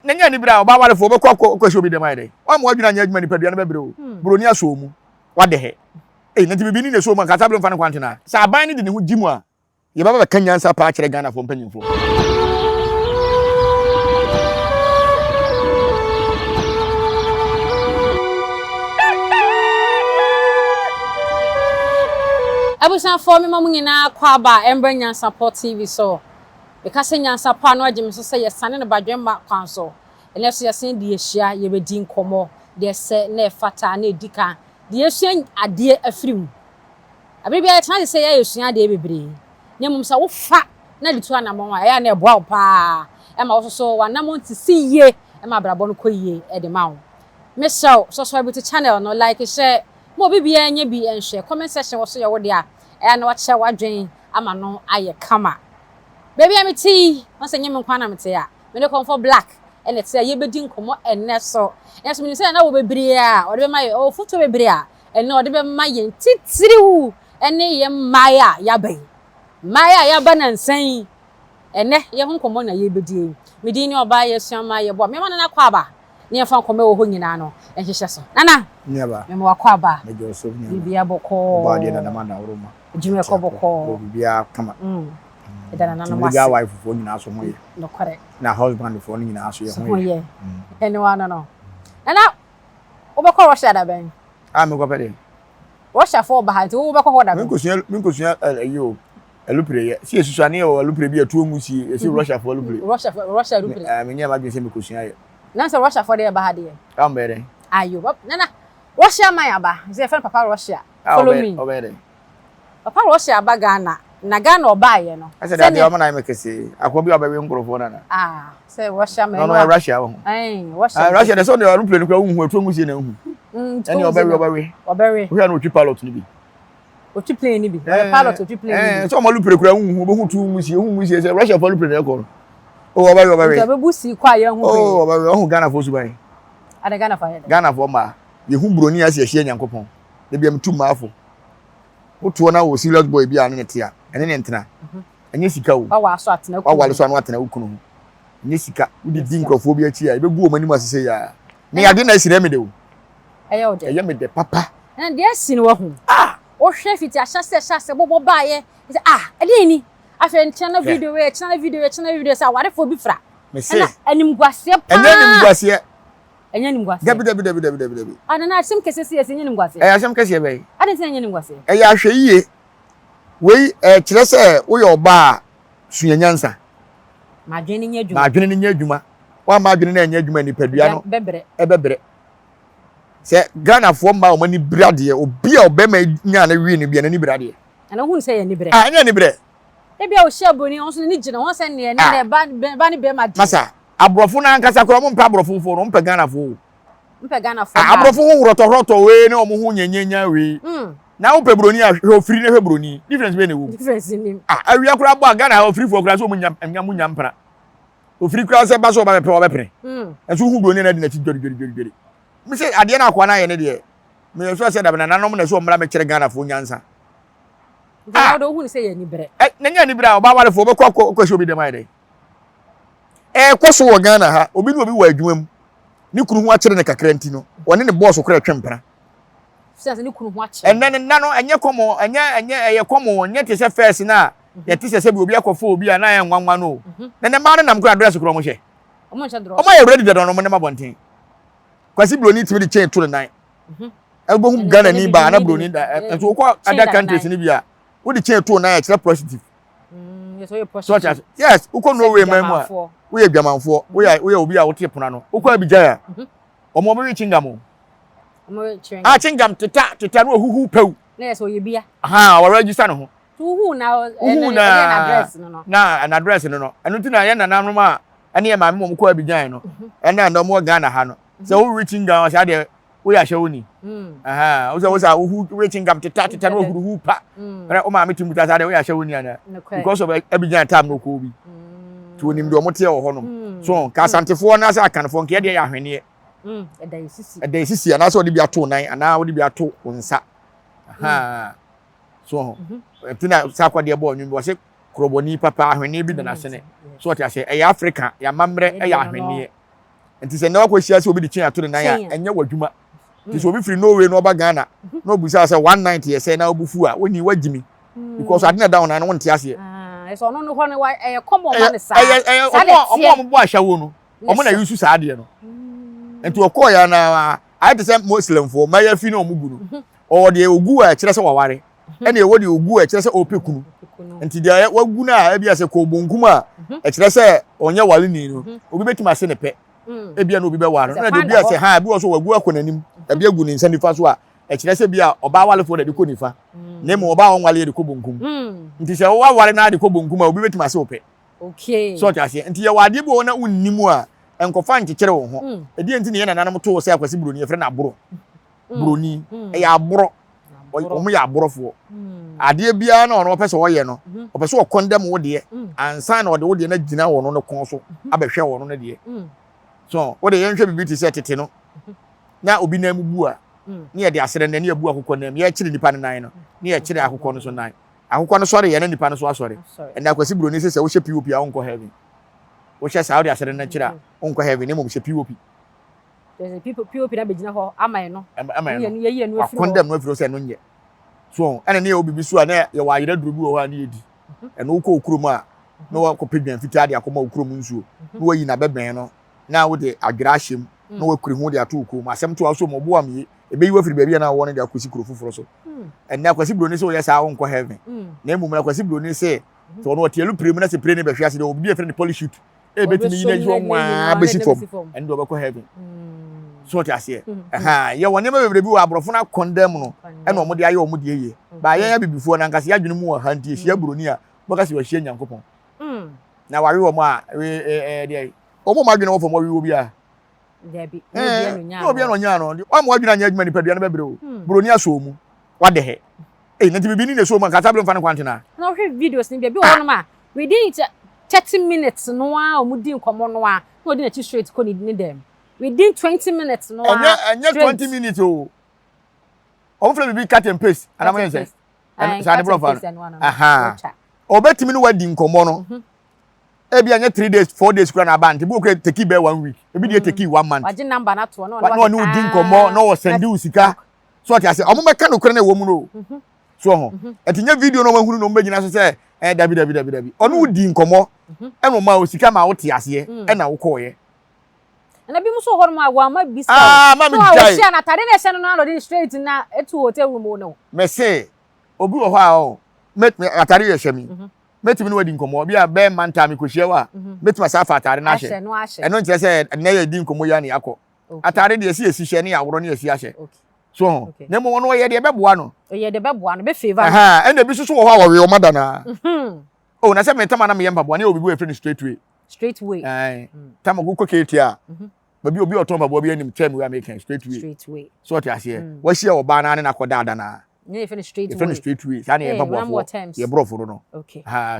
nanya ni bra oba wale fo be kwa show bi dem ayde wa mo adwuna nya adwuma ni padua na be bre o broni aso mu wa de he na ti bibi ni ne so mu kasa ble mfa ne kwantena sa aban ni de ne ho gimu a ye baba ka nyansa pa kire Ghana fo mpanyimfo Abusan for me mamu nyina kwa ba Ember Nyansapo TV so because Nyansapo anu agye so say yesane ne badwemma kwan so ene so yesen de ehia ye bedi nkomo de se na efata na edika de ehia ade afrim abiri bia tana say ya ehia de bebre ne mum sa wo fa na de tu anamon a ya na eboa pa e ma wo so wanamon ti siye e ma brabo no koyie e de ma wo me so subscribe to channel no like share mo bibia nya bi enhwe comment section wo so ye wo de a e na wa che wadwen ama no aye kama baby am tea once nya me nkwana mete a me ne comfort black and it's ye bedi nkomo enne so yes me say na wo bebiri a o de ma ye o foto bebiri a enne o de be ma ye titiriwu enne ye maya yabai maya yabana nsan enne ye ho nkomo na ye bedi me di ni oba ye suama ye bo me ma na kwa ba ne fa nkomo wo ho nyina no enhyehyɛ so nana nyaba me mo kwa ba me jo so nyaba bibia boko ba de na ma na woroma jume ko boko bibia kama edana na no mas bibia wife fo nyina so ho ye no correct na husband fo nyina so ye ho ye anyone no nana obako Russia da ben me ko pede Russia for ba hanti obako ho da ben min ko sua ayo alupre ye si esusuane o alupre bi atu omusi esi Russia for alupre Russia alupre me nya ma dwen se me ko sua ye nansa Russia for there ba ha de ambere ayo nana Russia man aba say friend papa Russia follow me obere papa Russia aba Ghana na Ghana oba ye no ase da de o mana me kese akobi obawe nkrofo na say Russia man no Russia ho Russia de so de alupre no kwa hu atu omusi na hu eni obawe we na otwi pilot ni bi otwi plane ni bi pilot otwi plane ni so mo alupre kura hu bo hu tu omusi say Russia for alupre na ko obawe so be busi kwa ye hu obawe hu Ghana fo suban ada Ghana fa ye Ghana fo ma ye hu broni ase ehia nyankopon de bia mtu maafo wotuo na wo serious boy bia ne te a ene ne ntena enye sika wo wa so atena wa wale so anu atena ukunu enye sika wodi di nkrofo bia chi a ebegu o manim asese ya ne yade na esire me de wo eye me de papa na de asini wo hu o hwe fiti ahyase bobo baaye ade ni afen channel video sa ware fo bi fra me se animguase pa enya nimguase dabi ana asim kese si enya nimguase asim kese be ade se enya nimguase ahwe yiye wei kire se wo ye oba sua nyansa madwene nya adwuma wa madwene na enya adwuma ni padua no bebre se Ghana fo mba o mani brade obi a obema nya na wi ni bia na ni brade ana hu se ye ni bre nya ni bre ebia o hia boni on so ni gina won se ne ne ba ni be ma di masa abrofo na nkasa kro mo mpa abrofo fo no mpa Ghana fo abrofo hu roto we ne o mo hu nyenya we na wo pe broni a hwe ofiri ne hwe broni difference be ne wo difference ni awia kura bo Ghana ofiri fo kura so mo nyam pra ofiri kura se ba so ba pe wo be pre enso hu broni na di na ti dori mi se ade na akwa na ye ne de me so se da na nanom na so mra me kire Ghana fo nyansa do hu ni se ye ni bre na nya ni bre o ba wale fo be kwa show bi dem ayde kwaso wo Ghana ha obi no obi wa adwumam ni kunu ho akere ne kakranti no woni ne boss kora twempra sense ni kunu ho akere na no enye komo enye komo enye te se first na ye te se bi obi akofo obi a na ye nwanwa no ne ma nam kora address kora mo hye omo nche dro omo ye ready de no mo ne mabonten kwasi broni timi de chain to the nine ebo hu Ghana ni ba na broni da so ko other countries ni bia wo de chain to na ye kira prostitute yes we prostitute yes uko no we mamu we adwamanfo we obi a wote pona no uko abigya omo be chingam chingam teta no huhu pew na yes we bia wa register no ho huhu na address no na address no anu ti na ye nananum a ene ye maame mo ko abigya no ene na mo Ghana ha no se wo reaching gam sa de we ya hwewoni wo sa huhu reaching gam teta no huhu pa o maame timuta sa de we ya hwewoni ana because of abigya time no ko bi to nim do mote wo honom so ka santefo na sa kanfo nke de ya hwene eda isisi ana so de bi ato nan ana wo de bi ato unsa so tina sa kwa de bo onwum wo se kroboni papa ahwene bi da na sene so oti ase e Africa ya mamre e ya ahwene nti se na wakohia se obi de kyen ato ne nan a enye wadwuma nti so obi free Norway no oba Ghana no obusa se 190 ye se na obufu a woni wagimi because ade na down na won te ase so no ho ne wa common man sa omo bo ahyawo no omo na yusu sa ade no nti okọ ya na I te say Muslim for maya fi na omo gu no o de ogu a kire se waware ene ewo de ogu a kire se opekunu nti de wagu na e bia se ko bonkum a e kire se onye wale ni no obi betima se ne pe e bia na obi be ware na de bia se ha bi wo so wagu akonanim e bia gu ni nsa nifa so a e kire se bia oba wale fo de ko nifa na mo oba won wale de ko bonkum nti se wa ware na de ko bonkum a obi betima se ope okay so ta se nti ye wade bo na unnimu a enkofa nkekere wo ho e die nti ne na nanam to wo se akwase broni e fre na aboro broni e ya aboro omo ya aborofo ade bia na ono pese wo ye no opese wo condemn wo de ansa na wo de na gina wo no kon so abehwe wo no de so wo de yenhwe bibiti se tete no na obi na mubu a ne ye de asere na ne abu akokọ na ye kire nipa nan no ne ye kire akokọ no so nan akokọ no sore ye na nipa no so asore e na akwasi broni se wo hye POP a wonko heaven wo hye Saudi asere na kire a wonko heaven ne mo hye POP there's people na begina ho amai no ye no afiro condemn no afiro se no nye so ene ne obi bi so a na ye wa yire duru bi wo ha na yedi ene wo ko okurum a na wo ko pedwan fita de akoma okurum nsuo na wo yi na beben no na wo de adwira ahyem na wo kuri hu de ato okurum asem to aso mo bo am ye ebe yi wo firi bia na wo ne de akosi kuro foforo so ene akwasi broni se wo ye sa wo nko heaven na emu na akwasi broni se so no tielu prem na se pre ne behwe ase de obi bi afre ne polish shoot e betimi yi na jo nwa besi fom ene do be ko heaven so ti ase ye woni ma bebre bi wo abrofo na condemn no e na omo de aye omo de eye ba ye ya bibifo na nkase ya dwene mu wo hanti ehia broni a boka se wo hia nyankopon na wari wo mo a de omo ma dwene wo fo mo wi wo bi a debi obi anu nya no o mo adwene anya adwuma ni padua na bebre o broni aso mu wade he na ti bibi ni ne so mo nkasa bro mfa ne kwantena na hwe videos ni bia bi wo no ma within 30 minutes no a omo di nkomo no a no di na chi straight ko ni dem within 20 minutes no anya 20 minutes o o fle bibi cut and paste ana mo yense sa ne bro fa aha obetimi ni wadi nkomo no e bia anya 3 days 4 days kura na band bu kura take be 1 week e bi dey take 1 month waje number na to no no no di nkomo no wo send u sika so ti ase omo meka no kura na wo mu no so ho etinya video no mahunu no mbegina so se dabi ono di nkomo e no ma o sika ma wo ti ase e na wo koye na bi muso hor ma wa ma bisa ma mi jai so na tade na se no na lo straight na etu hotel room no me se obi wo ho a o met me atare ye hye mi metimi no wadi nkomo bi a be manta mi kohie wa metimi sa fa atare na hye eno nche se na ye di nkomo ya ni akọ atare de esi hye ne ya woro ne esi ahye so na mo no ye de be boa no ye de be boa no be favor ene bi susu wo ho a wo we o madana o na se metama na me ye mpaboa ne obi bu e friend straight way tama go koketia babi obi oton babo bi anim tell me we make straight way so ti ase wa hia oba na ne na koda adana ne finish straight way sa ne ye babo ye broforo no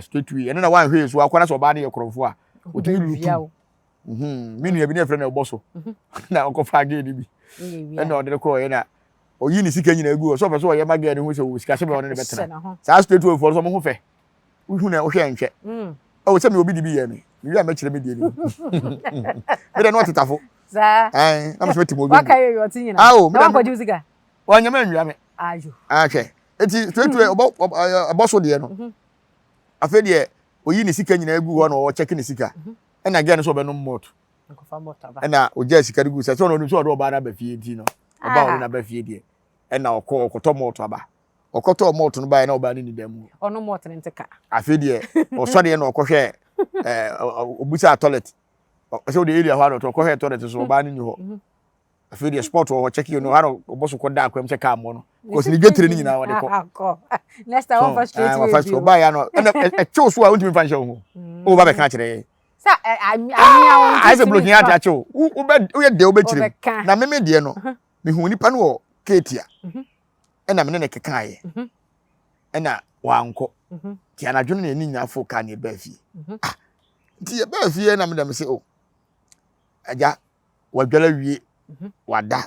straight way ene na wan hwe so akwana so oba ne ye krofo a otimi lutu minu ye bi ne frɛ na oboso na okofa ge ni bi ene odere ko ye na oyi ni sika nyina egu so so ye mage ne hu se sika se be one ne betena sa straight way for so mo hu fe hu na wo hwe nhwe o se me obi di bi ye ni wi a ma kire me die ni me de no tetafo za na me timo obi waka ye yo tinyina na wan kwaji usika wanya ma nwia me ajo hwe eti straight way oboso de no afa de oyi ni sika nyina egu ho na o check ni sika ena ge no so be no moto nkofa moto ba ena o je sika gu so no so do ba na ba fie ti no oba o na ba fie de ena okoto moto aba okoto moto no ba na oba ni damu ono moto nteka afa de o so de na okohwe obusa toilet so the area ha no to okohwe toilet so oba ni ho afa de sport o check you no ha no oboso ko da akwam check am no because ni getire ni nyina wode ko next time on first straight way first oba ya no e chow so a untimi fan show ho o ba be ka kire sa amia I say blocking out acho wo ye de obekire na meme de no me hu nipa no o ketia na me ne keka aye na wanko ti anadwene ne nya fo ka ne ba fie ti ye ba fie na me dem se o aja wadwala wie wada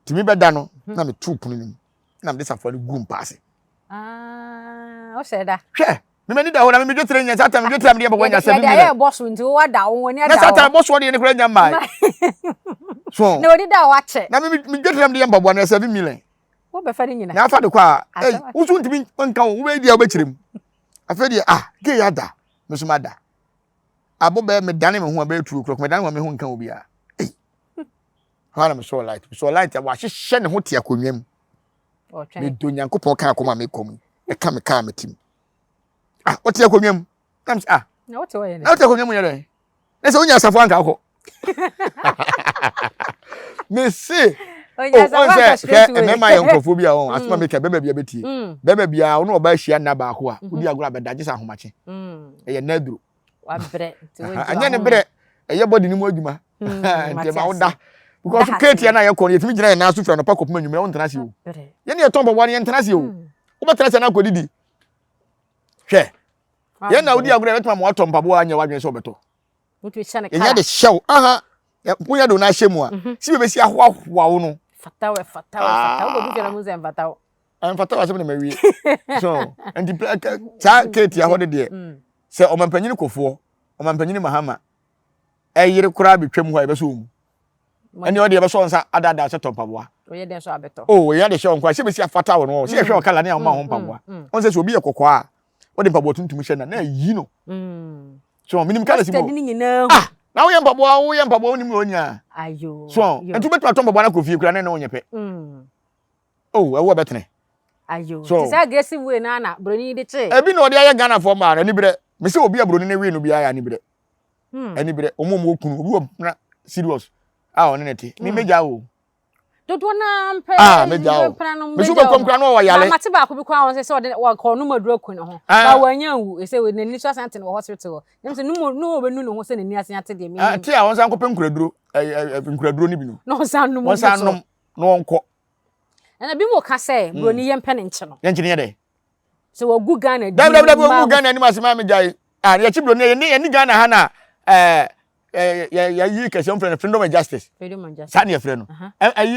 ti me beda no na me tu punu nim na me desafo ne gum paase o se da hwe me ni da ho na me dwotre nya sata me dwotre me de ba wanya 7 million ya boss nti wo da wo ni da na sata boss wo de ne kura nya mai So na odi da wache na me dwetam de mpaboa na 7 million wo be fa ni nyina na afa de kwa usu ntimi nka wo we dia obekirem afa de ge ya da me so ma da abo be me dane me ho be turu krok me dane me ho nka obi a hala me so light wa hye ne ho te akonwam me do nyankopon ka akoma me kom e ka me ka me tim o te akonwam nam na wo te wo ye ne na o te akonwam ye den na se onya safo anka akọ me se onya safo anka me ma ye nkofobia won asoma me ka beba bia betie beba bia wo no oba hia na ba ko a odi agora bedaje sa ahomache ye naduro wa bre ti wo anya ne bre ye body ni mu adwuma nte ma woda because Kate na ye ko ye timi gina na so fra no pakop ma nwumre won tena se o ye ne ton bobo ne tena se o wo betena se na ko didi hwe ye na odi agora betuma mo ton pabo anya wadwen so beto mutu hye ne kala ye de hyew ya punya do na hye mu a si be si ahoahoa wo no fatawe wo bi jera mu ze fatawe fatawe se me mawie so and ta Kate ya hode de se o mampanyini kofo o mampanyini mahama yire kura betwam ho e be so mu ene o de be so nsa adada se tompaboa o ye den so abeto ye de hye on kwa se be si afata wo no se ye hwe o kala ne o ma ho mpaboa on se obi ye kokko a o de mpaboa tuntum hye na yi no so minim kala si mo na wo ye mpaboa onim onya ayo so entu betu atomboa na kofi kura ne na onye pe ewo betene ayo this aggressive way na broni de che ebi no de aye Ghana for ma ni bre me se obi abroni ne we no bia ya ni bre ani bre omomo okunu obi wo na serious one neti mi meja o dodo na mpe meja o me su be komkra no wo yale na mate ba ko bi kwa won se de wa ko no maduro kun ho ba wanya wu se we nani so asante no hospital nem se no obenu no ho se nani asante de mi ti a won san ko pe nkraduro nkraduro ni bi no no san no mo san no wonko na bi mo ka se broni ye mpe ne nche no ye nche ne de se wo gu Ghana da wo gu Ghana ni masema me jai ye chi broni ye ni Ghana ha na ya yi ka sem freedom and justice sa ne frɛ no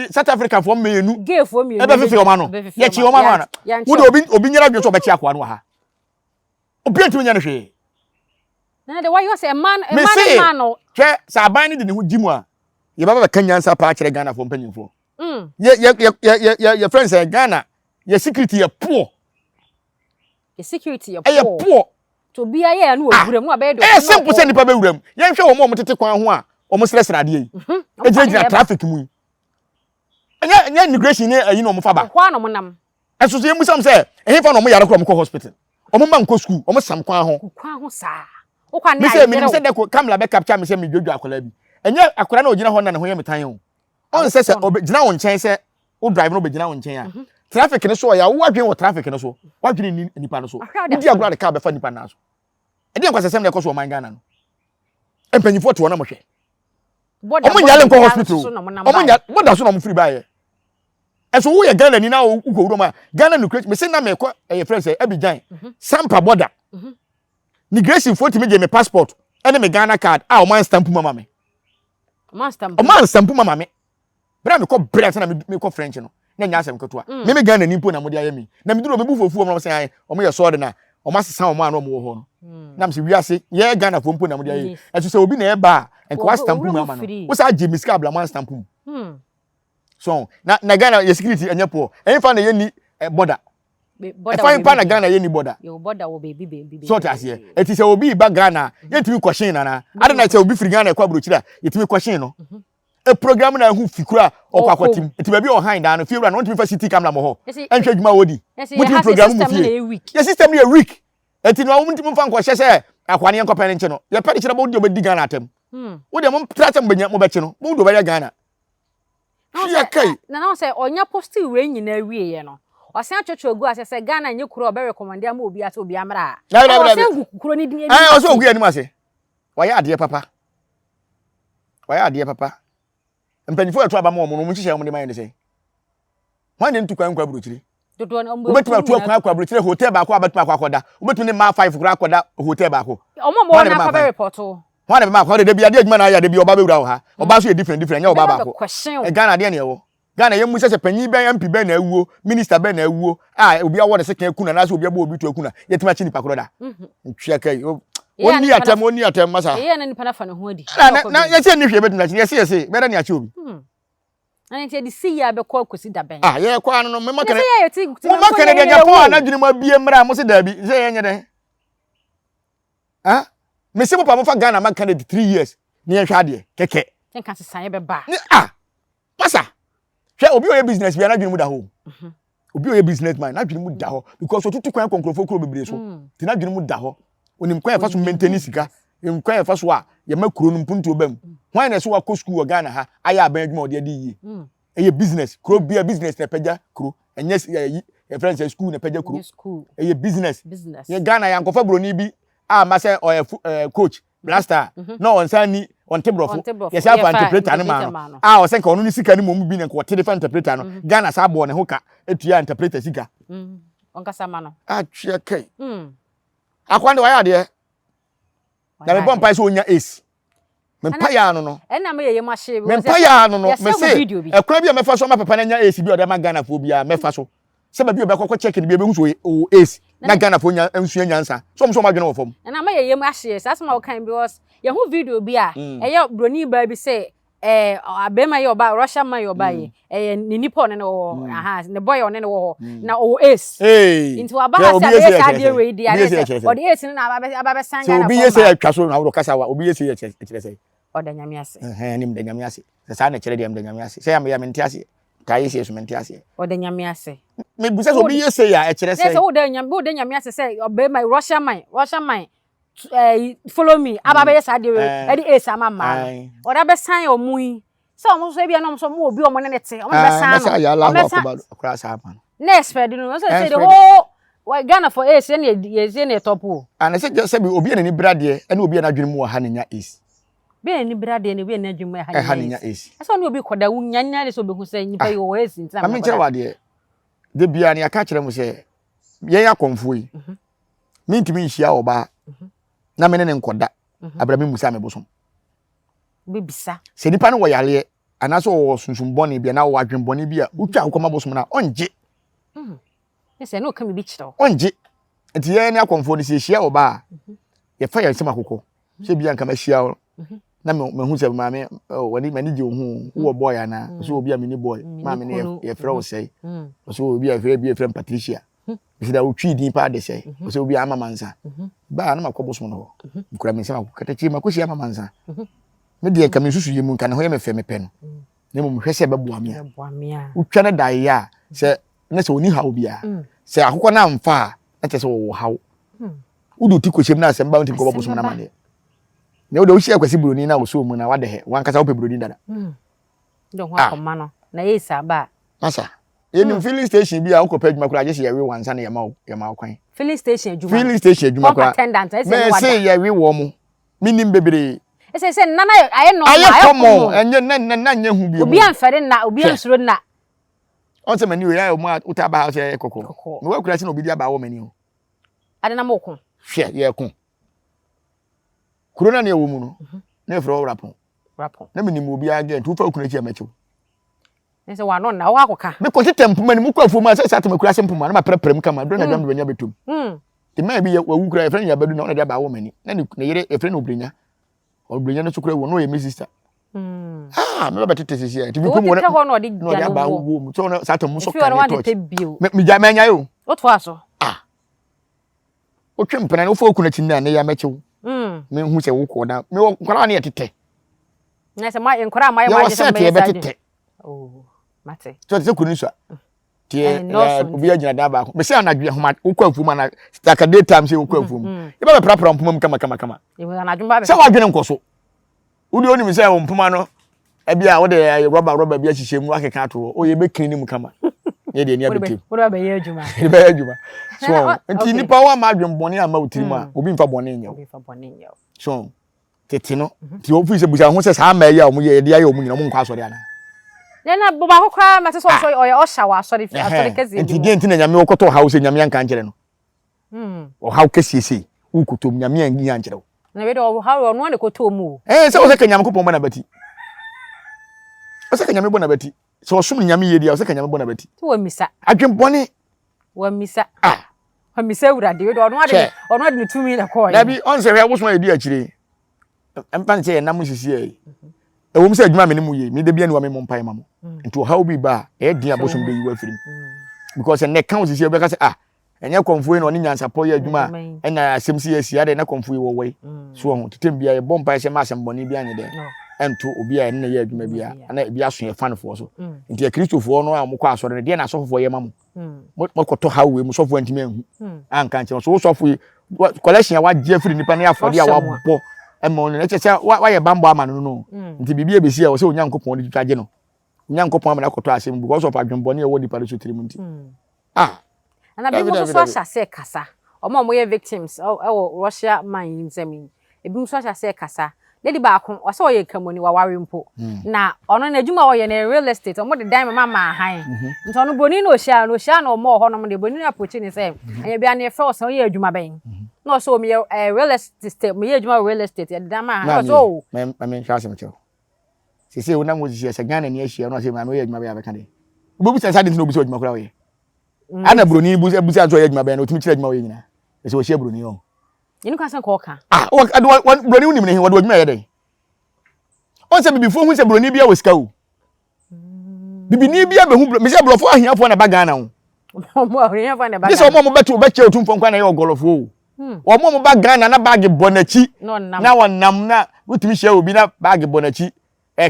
South Africa for menu gay for me e be fefe o ma no ye chi o ma no na wo de obi nyara dwo so be chi akwa no ha obi antimi nya no hwe na de why you say man no hwe sa ban ni de ne ho gimu a ye baba ka nyansa pa kire Ghana for mpanyimfo ye friends Ghana ye security ye poor ye poor to be aye na owuram no abedo simple say nipa be wuram ye hwe wo mo tete kwan ho a wo mo sresra de yi ejira traffic mu enya immigration ne ayi no mo fa ba kwa no mo nam eso ye musam say ehe fa no mo yare kro mo ko hospital o mo man ko school o mo sam kwan ho sa o kwa na ayi me say de ko camera be capture me say me dwodwo akola bi enya akora na ogina ho na ne ho ye metan ho on say say obegina won chen say o drive no obegina won chen a traffic ne so ya wo adwen wo traffic ne so wadwen nipa no so ndi agora de ka be fa nipa na so e dey kwasesem na ko so o man Ghana no empanyifo to na mo hwe o mo nyale nko hospital o mo nya boda so na mo free bae eso wo ye Ghana ni na uko wuro ma Ghana no create me say na me ko e friend say Abidjan Sampa border migration for me me passport ene me Ghana card o man stamp mama me o man stamp mama me bra me ko bra na me ko French no na nya asem ketua me Ghana ni mpo na mo de ayami na me duro me bu fofu mo say o mo ye so de na o ma sesa o ma no mo ho no na me se wiase ye Ghana fo mpo na mo de ayi e to say obi na e ba enko wa stamp mama no wo sa je miska abla man stamp so na Ghana ye security enye po enfa na ye ni border fine pa na Ghana ye ni border yo border wo baby so ta se e ti say obi ba Ghana ye timi question na ada na say obi free Ghana kwa brochira ye timi question no e program na hu fikura okwakotim eti ba bi o hand da no fiura no ntimi fa city camera mo ho enhwe djuma wodi muti program mu fie ye system na week eti no wo ntimi fa nko hye akwane enko pen nche no ye pede kire ba wodi obedi Ghana atem wodi mo trata mbenya mo beche no wodi obedi Ghana ya kai na say onya posti we nyina wie ye no osan achocho gu ase Ghana nye kuro obe recommend am obi ate obi amra osan kuro ni din osan ogu anim ase waya ade papa mpanifo atu aba mo mo nhihye mo de man de sei wan de ntukwan kwa burochire dodo na obetu atu kwa burochire hotel ba ko abetu akoda obetu ne ma 5 kura akoda hotel ba ko omo na kwa report wan de ma ko de bia de adwuma na ya de bia oba bewura ho ha oba so ye different nya oba ba ko Ghana de na ye wo Ghana ye mu sese panyi ben MP ben na awuo minister ben na awuo obi awo de seken akuna na so obi aba obi to akuna yetima chi nipa koda ntwe kai oni atem masa ye na nipa na fa ne ho adi na ye se ni hwe betu na chi ye se beda ni achi obi Ani te di see ya be ko akosi da ben. Ye kwa no me makane. Say ya ti. Mo makane de Japan na dwene ma bie mra mo se da bi. Say ye nye den. Me se papa mo fa Ghana makane 3 years. Ni ye hwa de keke. Kenka sesan ye be ba. Masa. Hwe obi o ye business bi na dwene mu da ho. Obi o ye businessman na dwene mu da ho because otutu kwan konkrofo kro bebre so. Ti na dwene mu da ho. Onim kwan fa so maintain sika. Em kwan fa so a ye makuro no mpuntu obam. Why na so wa ko school Ghana ha aya ban adwuma ode de yi. Eye business kro bia business na pagya kro. Enye ye friends school na pagya kro. Eye business. Ye Ghana ya nkofa broni bi ma say coach blaster no on sani on tebrofo yes have interpreter ne ma o say ka onu ni sika ni mo mu bi ne ko te different interpreter no Ghana sa bo ne ho ka etua interpreter sika on kasa ma no atwe kai akwande wa ya de na me bompa so onya ace me pa ya no na me ye ma hye me pa ya no me say ekwa bi me fa so ma papa na nya ace bi o de ma Ghana fo bia me fa so se ba bi obekọ check ni bi ebehu so o ace na Ghana fo nya ensua nyansa so ma dwene wo fam na ma ye ma hye sas ma wo kan because ye hu video bi a ye broni ba bi say abema ye oba Russia man ye oba ye ni nipo ne wo ne boy one ne wo na o ace into aba ha say ace ade we di ade o de ace na aba be san Ghana so obi ye say atwa so na wo kasa wa obi ye say kire say o da nyame ase ni mde nyame ase sa na kire de mde nyame ase say ya mente ase kai say so mente ase o da nyame ase me bu say obi ye say ya kire say say o da nyame ase say obema Russia man follow me aba be yes ade we e di ace ama ma o da be san o mui so mo so bia no so mo obi o mo ne te o be san no o be san akra sa ma next fed no so say the whole Ghana for ace ne top o and say be obi na ni brade e na obi na dwene mu ha nya ace be ni brade ne be na dwene mu ha nya ace so na obi koda wunyanya de so be hu say nyipa yo ace ntina ma kire wade de bia ne aka kire mu say ye ya konfo yi mi ntimi nhia oba na me ne nkoda abrami musa me bosom bibisa se nipa no wo yale anaso wo sunsun boni bia na wo adwen boni bia utwa akoma bosom na onje ese no ka me bi kire onje enti ye ne akonfo de se hia oba ye fa ye sema kokko se bia nka ma hia na me hu se ma me wani mani je hu wo boy ana so obi a mini boy ma me ne ye fra wo sei so obi a fra bi fra Patricia se da utwi din pa de sei so obi ama mansa ba na makobosom no kura me sema kokata chi makosi ama mansa me de ka me susu yemu nka ne ho ye me fe me pe no ne mo hwese be boa me a utwa na dai ya se na se oni hawo bia se akokọ na mfa na te se wo hawo udu ti ko chem na se mba unti ko bosom na made ne o de o hia kwasi broni na wo so mu na wade he wan kasa wo pe broni dada do ho akoma no na ye sa ba masa enim filling station bia wo ko pa adwuma kura je se ye we wansa na ye ma kwan filling station adwuma kura attendant ese me say ye we wo mu minim bebre ese nana aye no aye komo enye na nya hu bi obi anfere na obi ansuro na on se mani we ya mu utaba house ye kokko me wa kura se na obi dia ba wo mani o ade na moko hwe ye kun corona na ye wo mu no na fro rapon na minim obi again tu fa okuna chi amacho ese wa no na wo akoka me ko tetempu mani mu kwa fu ma se satama kura se mpuma na ma preprem kama do na dam do nya betum te ma bi wa wu kura e friend ya badu na ona dia ba wo mani na ne yere e friend obrinya no sukura wo no ye me sister me ba tete sisi ya ti bi ko mo na odi dia ba wo mu so na satama so ka ne touch me ja manya yo o to aso o twempena no fa okuna chi na ne ya mechew me hu se wo ko na me kwara na ye tete na se ma enkora ma ye ma je se be tete mate so te kunu so tie obi agina da ba ko me se anadwe homa wo kwa afu ma na staka daytime se wo kwa afu mu ye ba prapra mpoma kama ye wo anadwe ba be se wadwene nkoso wo de oni me se wo mpoma no e bia wo de rubber bia hihye mu akeka to o ye be clean mu kama ye de ni abetim wo ba ye adwuma so enti nipa wa ma adwen bone ama wotiri mu a obi mfa bone nyaw so tete no ti wo fi se busa ho se sa ma ya o mu ye de aye o mu nyina mo nkwa asori ana na boba kokwa mate so oye o shawa asori kezi enti de enti na nyame wo koto house nyame anka nkere no o hawo kesiesi wo koto nyame an gi ankere na we do hawo no ne koto mu se wo se ka nyame kopon bona bati o se ka nyame bona bati se o sum nyame ye dia o se ka nyame bona bati ti wo misa adwen bone wa misa wa misa urade we do no ade ne tumi na ko na bi on se we wo so ye dia akire empan se na mu sisi e e wo mse adwuma me ne mu ye me de bia ne wa me mpa ma mo nti how bi ba e din abosom de yiwa firim because ne kan osisi e be ka say enye konfo no ne Nyansapo ye adwuma na asem si asia de na konfo wo wei so ho tetem bia ye bompa se ma asem boni bia nye de ento obi a ne ye adwuma bia na bia so ye fanfo so nti ya kristofo no a mo kwa asore de na asofo ye ma mo mo koto hawe mo sofo antimi anhu anka nche so sofo collection wa je free nipa na afode a wa bo emo ne cheche wa ye bambo ama no nti bibia besi a wo se onyankopon de twage no onyankopon ama na koto asem because of adwonbone e wo dipa so tirim nti ana bi mo so ahya kasa omo ye victims Russia man nzemi ebi mo so ahya kasa lady baako o se oye kamoni wa ware mpo na ono na adwuma oye na real estate omo de dan mama han nti ono boni no hia na omo ho no de boni na approach ni se anya bia na e fe o se oye adwuma ben na o so me real estate me ye adwuma real estate de dan ma han so me hwa asem cho se wona mo hia se Ghana ni ahia no se ma no ye adwuma bia be ka de obo bisa sa de no obi so adwuma kura oye ana broni busa so ye adwuma ben otimi kira adwuma oye nyina se o hia broni o yinu ka san ko ka broni unim ne wado adwuma ye dey on se bibifo hu se broni bia wosika o bibini bia be hu me se blofo ahiafo na bagana o mo ahiafo na bagana this omo mo betu beche otumfo nkwa na ye ogolofo o omo mo bagana na bag bonachi na wonam na wutimi hia obi na bag bonachi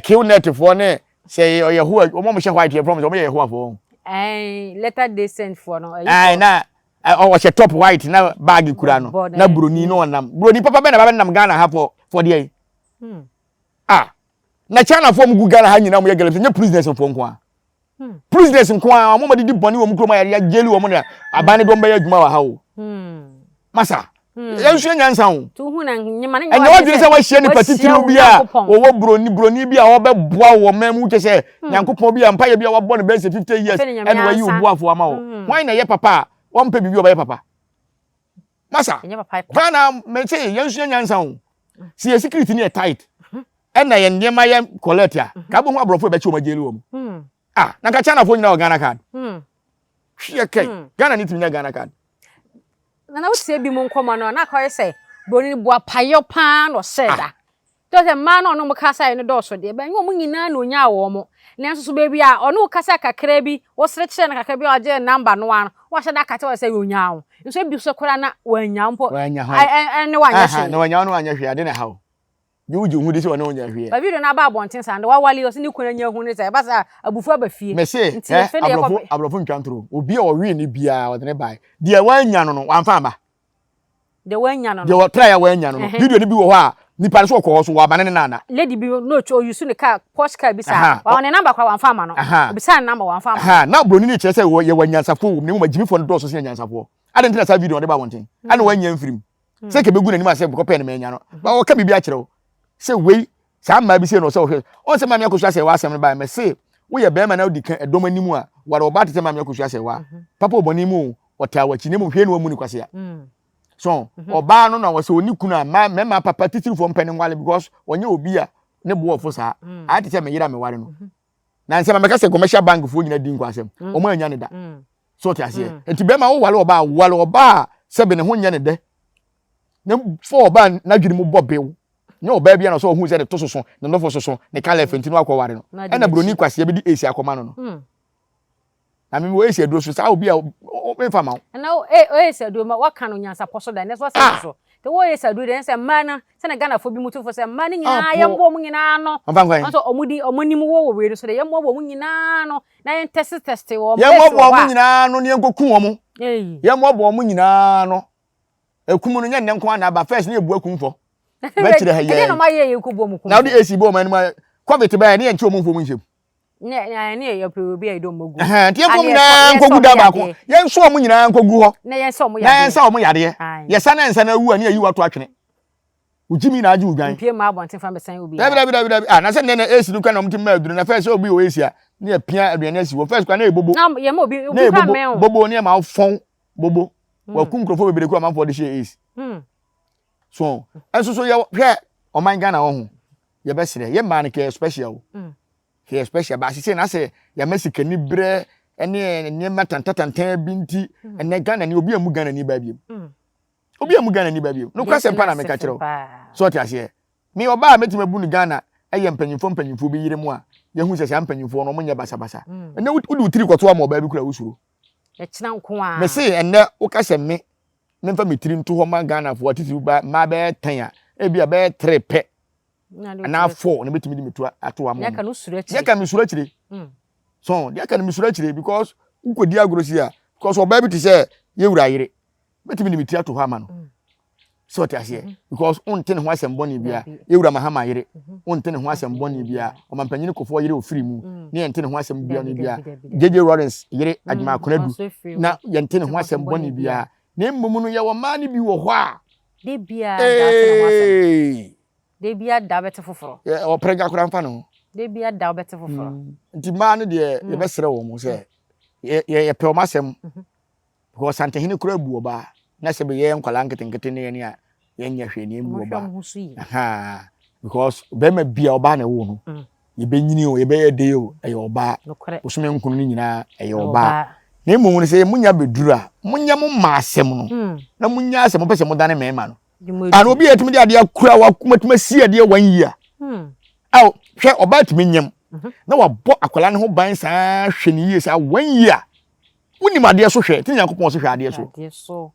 kill net for ne say oye hu omo mo hia white here promise omo ye hu afo letter they send for no na o she top white na bag kura no na broni no wonam broni papa be na baba nam Ghana ha for there na China form gu Ghana ha nyina mo ye gele nye president for nko president nko a mo di boni wo mkro ma ya jeli wo mo na abane do mba ya adwuma wa ha o masa ya nsu nyansa ho tu hu na nyima na nya wa dire se wa hie ni patitiru bia wo broni bia wo be boa wo mamu che se Nyankopon bia mpa ye bia wa bo ne be 50 years and wa yi obuafo ama wo why na ye papa wo mpa bibi oba ye papa masa Ghana me che ya nsu nyansa ho si security ni tight na ye ndema ye collect ya ka bo hu abrofo be che o majeli wo na ka China fo nyina o Ghana card hwie kai Ghana ni timinya Ghana card na wotie bi mu nkomo no na ka say boni bua payo pa no seda to say man no mo kasa no do so de ba nyo mo nyina na onya wo mo na so bebi a ono kasa kakra bi wo sere kire na kakra bi o je number no an wo hye da kate wo say onya wo nso bi so kora na wanya mpo ne wanya hwe na wanya no wanya hwe ade na hawo bi wuji hu de se wona onya hwe ba video na ba bonten sande wa wali o se ni kuna nya hu ne say ba sa abufu abafie me se abrofo ntwantro obi a owe ni bia o de bai de wanya no wamfa ba de wanya no de wo try wanya no video ni bi wo ho a nipa so ko so wa bane ne nana lady bi no cho you ne ka Porsche car bi sa wa ne number kwa wamfa ma no obi sa number wamfa ma na broni ni kire say ye wanyansafo ne mu magimifo no do so se nyansafo ade ntina sa video de ba wonten ane wanya mfirim se ke begu na ni ma se ko pe ne me nya no ba wo ka bibia kire wo se wei sa ma bi se no se wo on se ma me akosu ase wa asem ba me se wo ye be ma na odi kan edom animu a ware oba te se ma me akosu ase wa papa oboni mu ota wachi ne mu hwe ne wa mu ni kwase ya so oba no na wo se oni kunu a ma papa titiri fo mpene ngwale because onye obi a ne bo ofo sa a te se me yira me ware no na nse ma me ka se commercial bank fo nyina di nkwasem o ma anya ne da so te ase enti be ma wo wale oba se be ne ho nya ne de ne fo oba na dwiri mu bobew ne oba bia na so hu se ne to soso ne no fo soso ne kala fenti no akọ ware no e na broni kwase be di AC akoma no na me wo AC aduro so sa obi a o me fa ma na o AC aduro ma waka no Nyansapo so da ne so so te wo AC aduro de se mana se na Ghana fo bi mutu fo se mana nyina ye mbo mu nyina no so omuni mu wo we so de ye mbo mu nyina no na ye test wo ye mbo mu nyina no ne enkoku wo mu ye mbo mu nyina no ekum no nya ne nko na ba first ne ebu akum fo ba kire ha ye no ma ye ekubo mu kum na o de AC bo ma ni covid ba ne ye nche omu fo mu nhyem ne ye pe obi aido mogu tie ko nyina nkogu da ba ko ye nso omu nyina nkogu ho na ye nso omu yade na ye nso omu yade ye sa na wu ani ayi wato atwene ujimi na aju udwan pie ma abonten fa besan obi dabi na se ne AC du kan na mti ma aduru na first obi o AC a ne pia aduane asi wo first kwa na ebobo na ye ma obi ka me o bobo ne ma fon bobo wa kum krofo bebere ko amanfo de share AC so enso so ye hwe o man Ghana wo ho ye be sire ye man ke special ke special ba se na se ya Mexican ni bre ene matantantan binti ene Ghana ni obi amu Ghana ni ba biem obi amu Ghana ni ba biem no kwase mpa na me ka kire so ti ase mi oba metima bu ni Ghana eye mpanyimfo bi yire mu a ye hu sese mpanyimfo no monye basa ene wudi utiri kwoto ama oba bi kura wusuro e china nko a me say ene wo ka se me mfa metiri nto ho ma Ghana fo atiti ba ma be 10 a e bia be 3 pe na 4 na betimi di metu ato am ya ka no suro akire ya ka me suro akire so ya ka me suro akire because ukodi agrosi a because oba bi ti say ye wura yire betimi di metu ato ho ama no so ti ase because unte ne ho asem boni bia ye wura mahama yire unte ne ho asem boni bia o mampanyini kofo yire ofiri mu ne ente ne ho asem bia no bia JJ Lawrence yire adwuma akonadu na ye ente ne ho asem boni bia na mmom no ye wo ma ne bi wo ho a de bia da te ho asem de bia da bete foforo o prega kura mfa no de bia da bete foforo nti ma no de ye besere wo mu se ye pe o masem because santehene kura bu oba na se be ye nkwala nketenkete ne ye a yenya hwene mu oba aha because be ma bia oba na wo no ye be nyini o ye be ye de o ye oba osome nkunu ni nyina ye oba na emu ne se munya bedura munya mu maasem no na munya asem pese mo dane mema no ana obi etumi de ade akura wa kumatuma si ade 1 year aw hwe oba etumi nyam na wabɔ akwala ne ho ban saa hwe ne yie saa 1 year unim ade so hwe tin yankopɔn so hwe ade so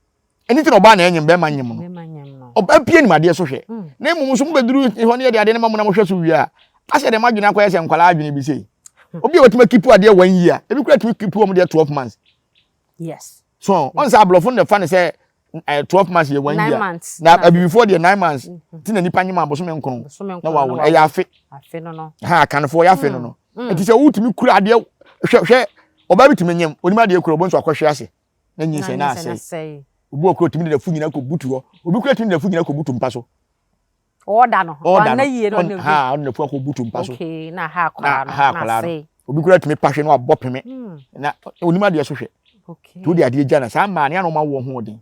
eni tin oba na enyem be ma nyem no oba pie ni ade so hwe na emu so mo beduru ho ne ade ne ma mo na mo hwe so wi a ase de madwena kwa yese nkwala adwene bi sei obi otuma kipu ade 1 year ebi kura tumi kipu o mo de 12 months yes so on sa blofo ne fa ne say 12 months ye 1 year na before the 9 months tin na nipa nyima aboso me nkron na wa wo ya afe no ha kanfo ya afe no enti se wutumi kura ade hwe oba bitumi nyem onima ade kura obo nso akohwe ase na nyi se na ase obi okura tumi de fu nyina ko butu ho obi kura tumi de fu nyina ko butu mpa so oda no na yie no ha on de fu ko butu mpa so okay na ha kwala no na se obi kura tumi pahwe no abopeme na onima ade so hwe okay to the ade jana sa ma ne anoma wo ho odin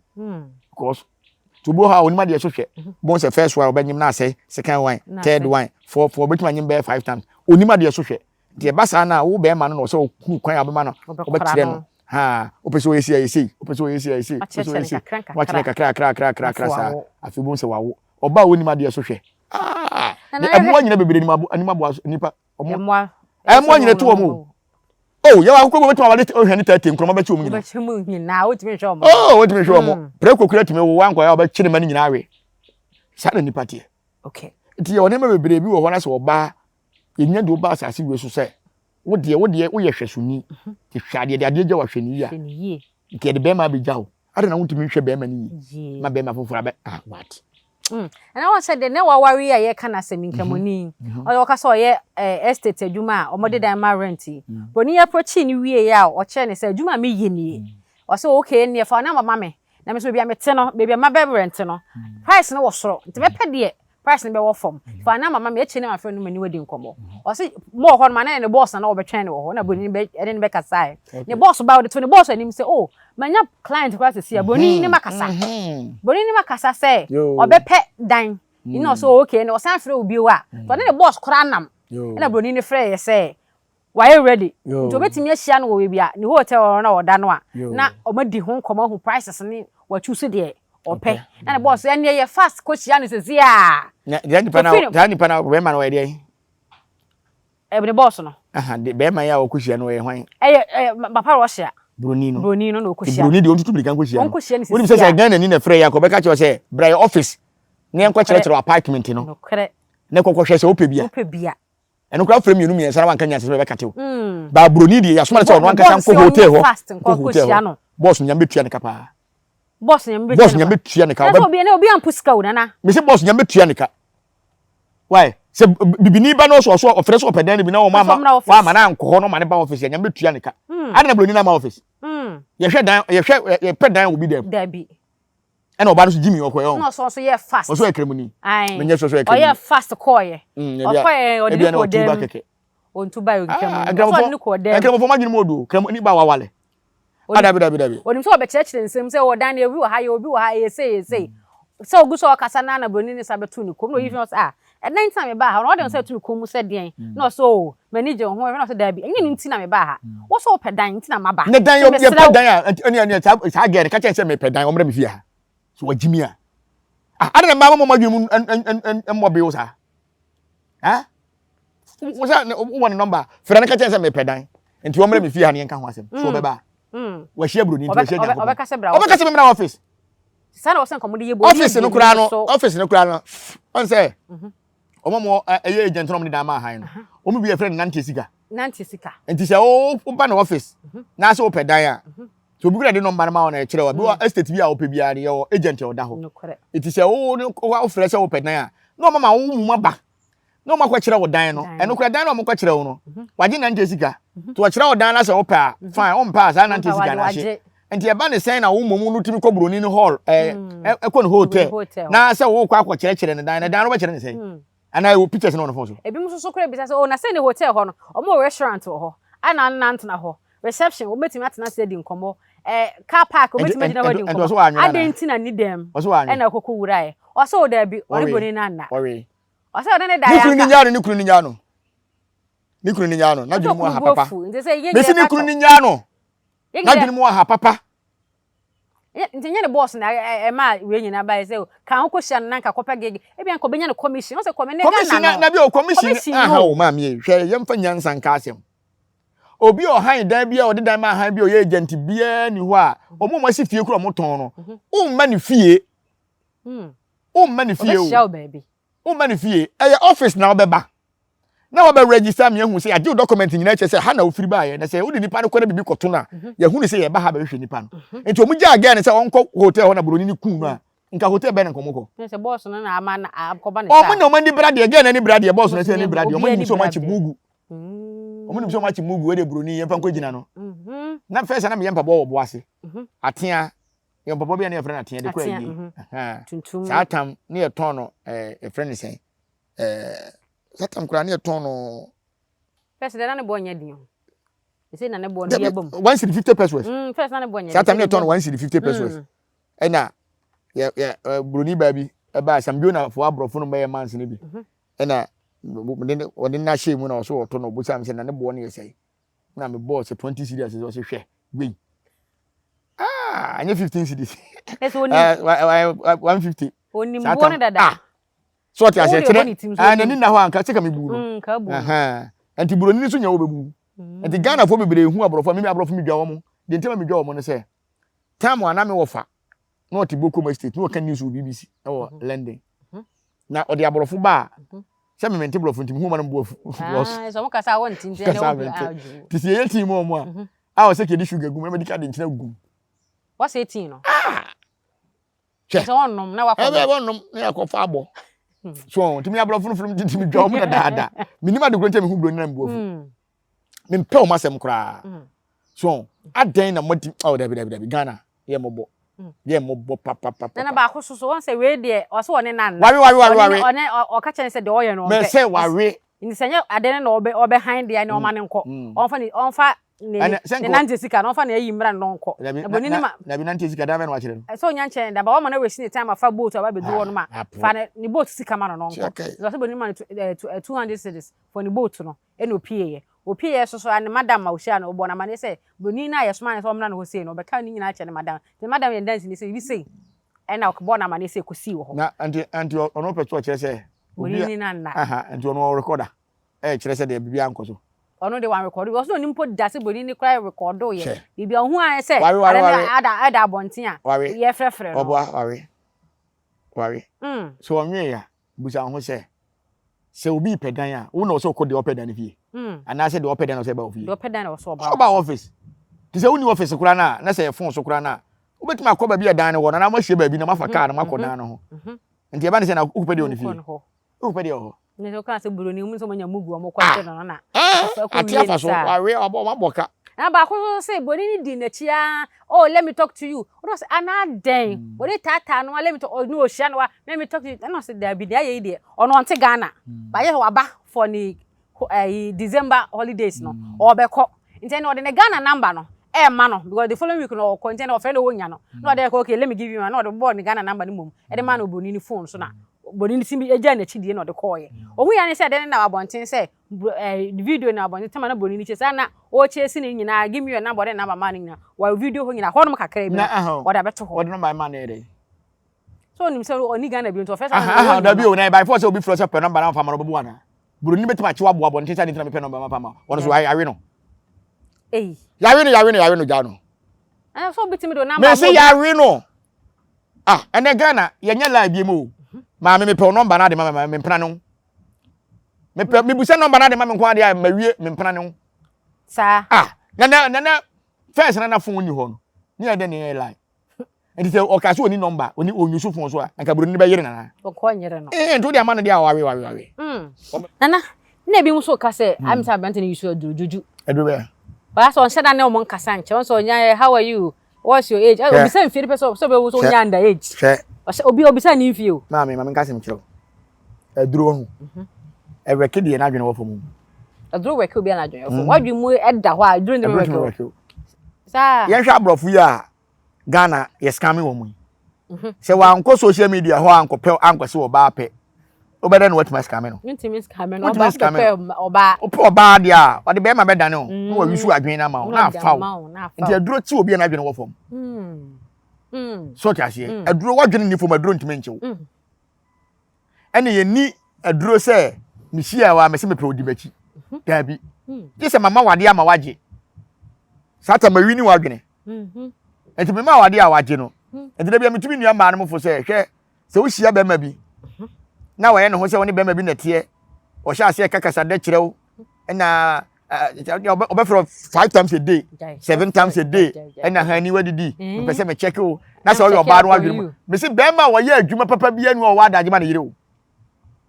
because to bo ha onima de so hwe bon se first one obanyim na say second one third one fourth obetima nyim be 5 times onima de so hwe de ba sa na wo be ma no so ku kwan abema no obekire no ha opeso yesi opeso yesi opeso yesi watch kra sa afi bon se wawo oba onima de so hwe emo nyina bebere ni mabo nipa emo nyina to omo oh ya wa ko betwa wale ohwe ni 30 nkroma bechi omu nyina bechi mu nyina otimi hwe omo otimi hwe omo pre kokura timi wo wankwa ya obechi ne mani nyina awe sada nipa tie okay ti ye onema bebere bi wo ho na se oba yenya de oba asase we so se wo de wo ye hwesuni ti hwade de ade je wa hweni ya nke de be ma be jawo ade na wutimi hwe be ma ni yi ma be ma foforo be what and I want say the ne wa worry ye kana seminkramoni o ka so ye estate adwuma a omode dan ma rent boni ye approach ni wie ya o che ne say adwuma me ye ni o say okay ne fa na mama me na me so bia me te no bia ma be rent no price no wo soro nti me pe de price no be wo form fa na mama me eche ne ma fe no mani wadi nkomo o say mo ho no ma na ne boss na wo be twen ne wo na boni be ene be kasa ne boss ba wo de to ne boss anim say oh manya client kwa se boni ni makasa boni ni makasa say obepe dan you know so okay no san frɛ obi wa to ne boss kora nam na boni ni frɛ ye say why you ready to betimi ahia no wo we bia ni hotel na oda no a na omadi ho nkɔmɔ ho prices ni wa choose de ope na ne boss ene ye fast ko hia no se zia na nipa na be ma no we de ebe boss no aha de be ma ya wo ko hia no we hwan papa Russia Broni no no ko hia Broni de ontutu birikan ko hia no woni se Ghana ni na frɛ ya ko be ka che se bra office ne enko kire apartment no no kire ne kokko hwe se opebia eno kra frɛ mi no mi ensara wanka nya se be ka tew ba Broni de ya soma se ono wanka san ko hotel ho boss nyam betua ne kapa boss nyam betua ne ka obi ampuska wo na me se boss nyam betua ne ka why se bibini ba no so ofre so opedan bi na o mama wa ma na nko ho no ma ne ba office nyam betua ne ka ade na Broni na ma office ye hwe dan ye pe dan obi dem da bi ena oba no so Jimmy okoyo no so ye fast so ekremuni menye so ekremuni o ye fast koye okoye o de ko dem ontu ba yo nkemu so ko dem ekremo fo magini modu kremuni ba wawale adabi onim so obekyerekere nsem se o dan obi wo ha ye obi wo ha ye say so oguso okasa na Broni ni sabetu ni kom no yi fi say and then time me ba ha no dem say tu kom se den no so manager ho no so da bi enye ni ntina me ba ha wo so pedan ntina maba ne dan yo ye pedan a eni sa gere ka chen se me pedan omre me fi ha so wajimi a ade na mama mo madwum en mo be wo sa ha wo say one number fra na ka chen say me pedan enti wo mre me fie ha ne nka ho asem so beba wa hia broni enti wa hia nyanko obeka se bra me na office sana wo sen komo de ye office no kura no office no kura no on say omo eye agent no me da ma han no omo bi e friend nante sika enti say o ba na office na say o pedan a so obi kura de number ma na e kire wa bi wa estate bi a o pe bi a ye agent e o da ho enti say o frɛ say o pedan a no mama wo mu ba no ma kwa kire wo dan no eno kura dan no mo kwa kire wo no waje nante sika to wa kire wo dan na say o pa fine o mpa sa nante sika na hye enti e ba ne sen na wo momu no timi kobroni ni hall ekɔ no hotel na say wo kwa kire kire ne dan no ba kire ne sen ana wo pictures no phone so ebi mu so kura bi say o na say ne hotel ho no omo restaurant ho ana nantna ho reception o betimi atena say di nkomo car park o betimi gina wadi nkomo adentina ni dem na kokko wura e o so da bi ori boni na na o so da ne da ya ni kunu ni nyano na dwene mu ha papa besi ni kunu ni nyano na dwene mu ha papa ntenye ne boss na ma we nyina ba say ka ho kohia na nka kopa gege e bia nko benya ne commission o say commission na bi o commission aha o ma me hwe yemfa nyansa nka asem obi o han dan bia o de dan ma han bia o ye agent bia ni ho a o mo si fie kuro mo ton no o ma ni fie o ma ni fie o ma ni fie e office na obeba na obe register me hu say age document nyina che say ha na ofiri ba ye na say o de nipa no kwere bibi koto na ye hu ni say ye ba ha ba hwe nipa no enti o mu ja again say onko hotel ho na broni ni kun no a nka hotel be na nkomoko say boss no na ama na akoba ne sa o mu no mandi brade again na ni brade boss no say ni brade o mu ni so much mugu omu so much mugu we de broni ye fa nko gina no na first na me yempa bo wo ase atea yempa bo bia na ye friend atea de kwa yi tuntum sa tam na ye ton no e friend ni say satam kura na ton no first na ne bo nya din e say na ne bo no ye bom 150 pesos first na ne bo nya satam na ton 150 pesos e na ya broni ba bi e ba sambio na fo abrofo no be man se ne bi e na wode na hye mu na so oto no busam se na ne bo ne yesai na me boss 20 cedis so hwe we anya 15 cedis eso oni 150 oni mbo ne dada so ti ase kire na ni na ho anka cheka me bu no anti buroni ni so nya wo bebu anti Ghana fo bebere hu abrofo me abrofo me dwa wo mo de ntema me dwa wo mo ne se time ana me wo fa na oti boko estate no kan news BBC e wo London na odi abrofo ba se me mente brofo ntimi hu ma no boafu so mo kasa won tinte ne wo ti se ye team mo a wo se ke di sugar gum medical de ntina gum wo se 18 no so onnom na wakọ wonnom na yakọ abo so ntimi abrofo no from ntimi dwa mo dada minima de kronte me hu broni na boafu me mpe o masem kra so aden na modi dabi Ghana ye mobo papa na ba ko so won say we de o so woni na wari one o ka chen say de o ye no me say wari ni senya aden na obe hand de na o ma ne nko onfa ne nante sika na onfa na yi mra no nko na boni ni ma na bi nante sika da me no akire no so nya chen da ba o ma na we sin time afa boat aba be do no ma fa ni boat sika ma no nko so boni ma 200 cedis for ni boat no e no pie ye so ane madam ma ohia na obo na ma ne say boni na ye so ma ne so mna no ho sei no be ka ni nyina ache ne madam te madam ye dance ni say bi sei e na okbo na ma ne say kosi wo ho na anti ono peto kire say boni na na anti ono recorder kire say de bibia nkoso ono de wan record we so ni mpo da say boni ni cry record ye bibia hu an say ada abonten a ye frefre no obo wari so onwe ya busa ho say se obi pedan a wo na so ko de opedan ni fie ana se de opedan no se ba ofie de opedan no so ba office ti se woni office kura na se phone so kura na wo betima akoba bi edan ne wo na ma hye ba bi na ma fa car na ma kodan no ho nti e ba ne se na okupedi oni fie okupedi ho ne so kan se buroni mu so manya mugu o mo kwante no na ati afa so awe obo ma boka na ba ko say boni ni di na chia oh let me talk to you no say ana den boni tata no let me talk no ohia no let me talk to you no say da bi dey dey ono nte Ghana ba ye wa ba for ni December holidays no obekọ nte no de ne Ghana number no e ma no because the following week no content of friend wonya no no de okay let me give you no de board ni Ghana number ni mom e de ma no boni ni phone so na boni ni simi eja na chidie no de call ye ohu ya ne say de na abonten say video na abonten tema na boni ni chesa na o chesi ni nyina give me your number de number man nyina wa video ho nyina ho no kakra bi o da beto ho o de no my man e dey so nim say oni Ghana bi nto first da bi o na by force obi fro say per number na fa ma no bo wana Buruni betima chiwa boabo ntesa ntina mepe number mapa ma. Ono so yawe no. Eh. Yawe no jano. Ana so bitimi do number. Me say yawe no. Ah, ene Ghana yenya live bi mu. Ma me mepe number na de ma me mpena no. Mepe me busa number na de ma me nko ade a mawie me mpena no. Sa. Ah, na first na phone ni ho no. Ni ade ne line. Enti se o ka so oni number, oni onyusu phone so a anka buruni be yire na. O ko nyire no. Nto de ama no de a wawe. Nana, na bi mu so ka say I'm say abante ni yusu juju. Edu be. Ba so nhyada na o mon kasa nche, won so nya how are you? What's your age? Obi say mfiri person so be wo so nya under age. Obi say ni mfiri o. Mama nkasa mkiro. Eduro hu. Eweke de na adwene wo fo mu. Eduro weke obi na adwene wo fo. Wadwi mu edda ho a eduro ni weke. Sa. Yen hwa abrofu ya Ghana yes coming wo mu. Se wa anko social media ho anko pe anko se wo ba pe. Obeda no what must come no. Ntimi scam no ba pe oba. Oba dia, o de be ma be da no. No wa wisu adwen na ma wo na fa wo. Nti eduro ti obi na adwene wo fo mu. So ti ase. Eduro wadwene ni fo ma eduro ntimi nche wo. Ene ye ni eduro se mi hia wa me se me pe odi bachi. Da bi. Ti se mama wade ama waje. Sata ma wi ni wadwene. Enti me ma wade a waje no. Enti da bia metumi nua ma no mfo se hwe se wo hia be ma bi. Na waye no ho se woni be ma bi na tie. O sha ase kakasa de kirew. Na obefro 5 times a day, 7 times a day. Na hani wadidi. Me pese me check o. Na se o yo ba no wadwene. Me se be ma waye adwuma papa bia nu o wada agema na yire o.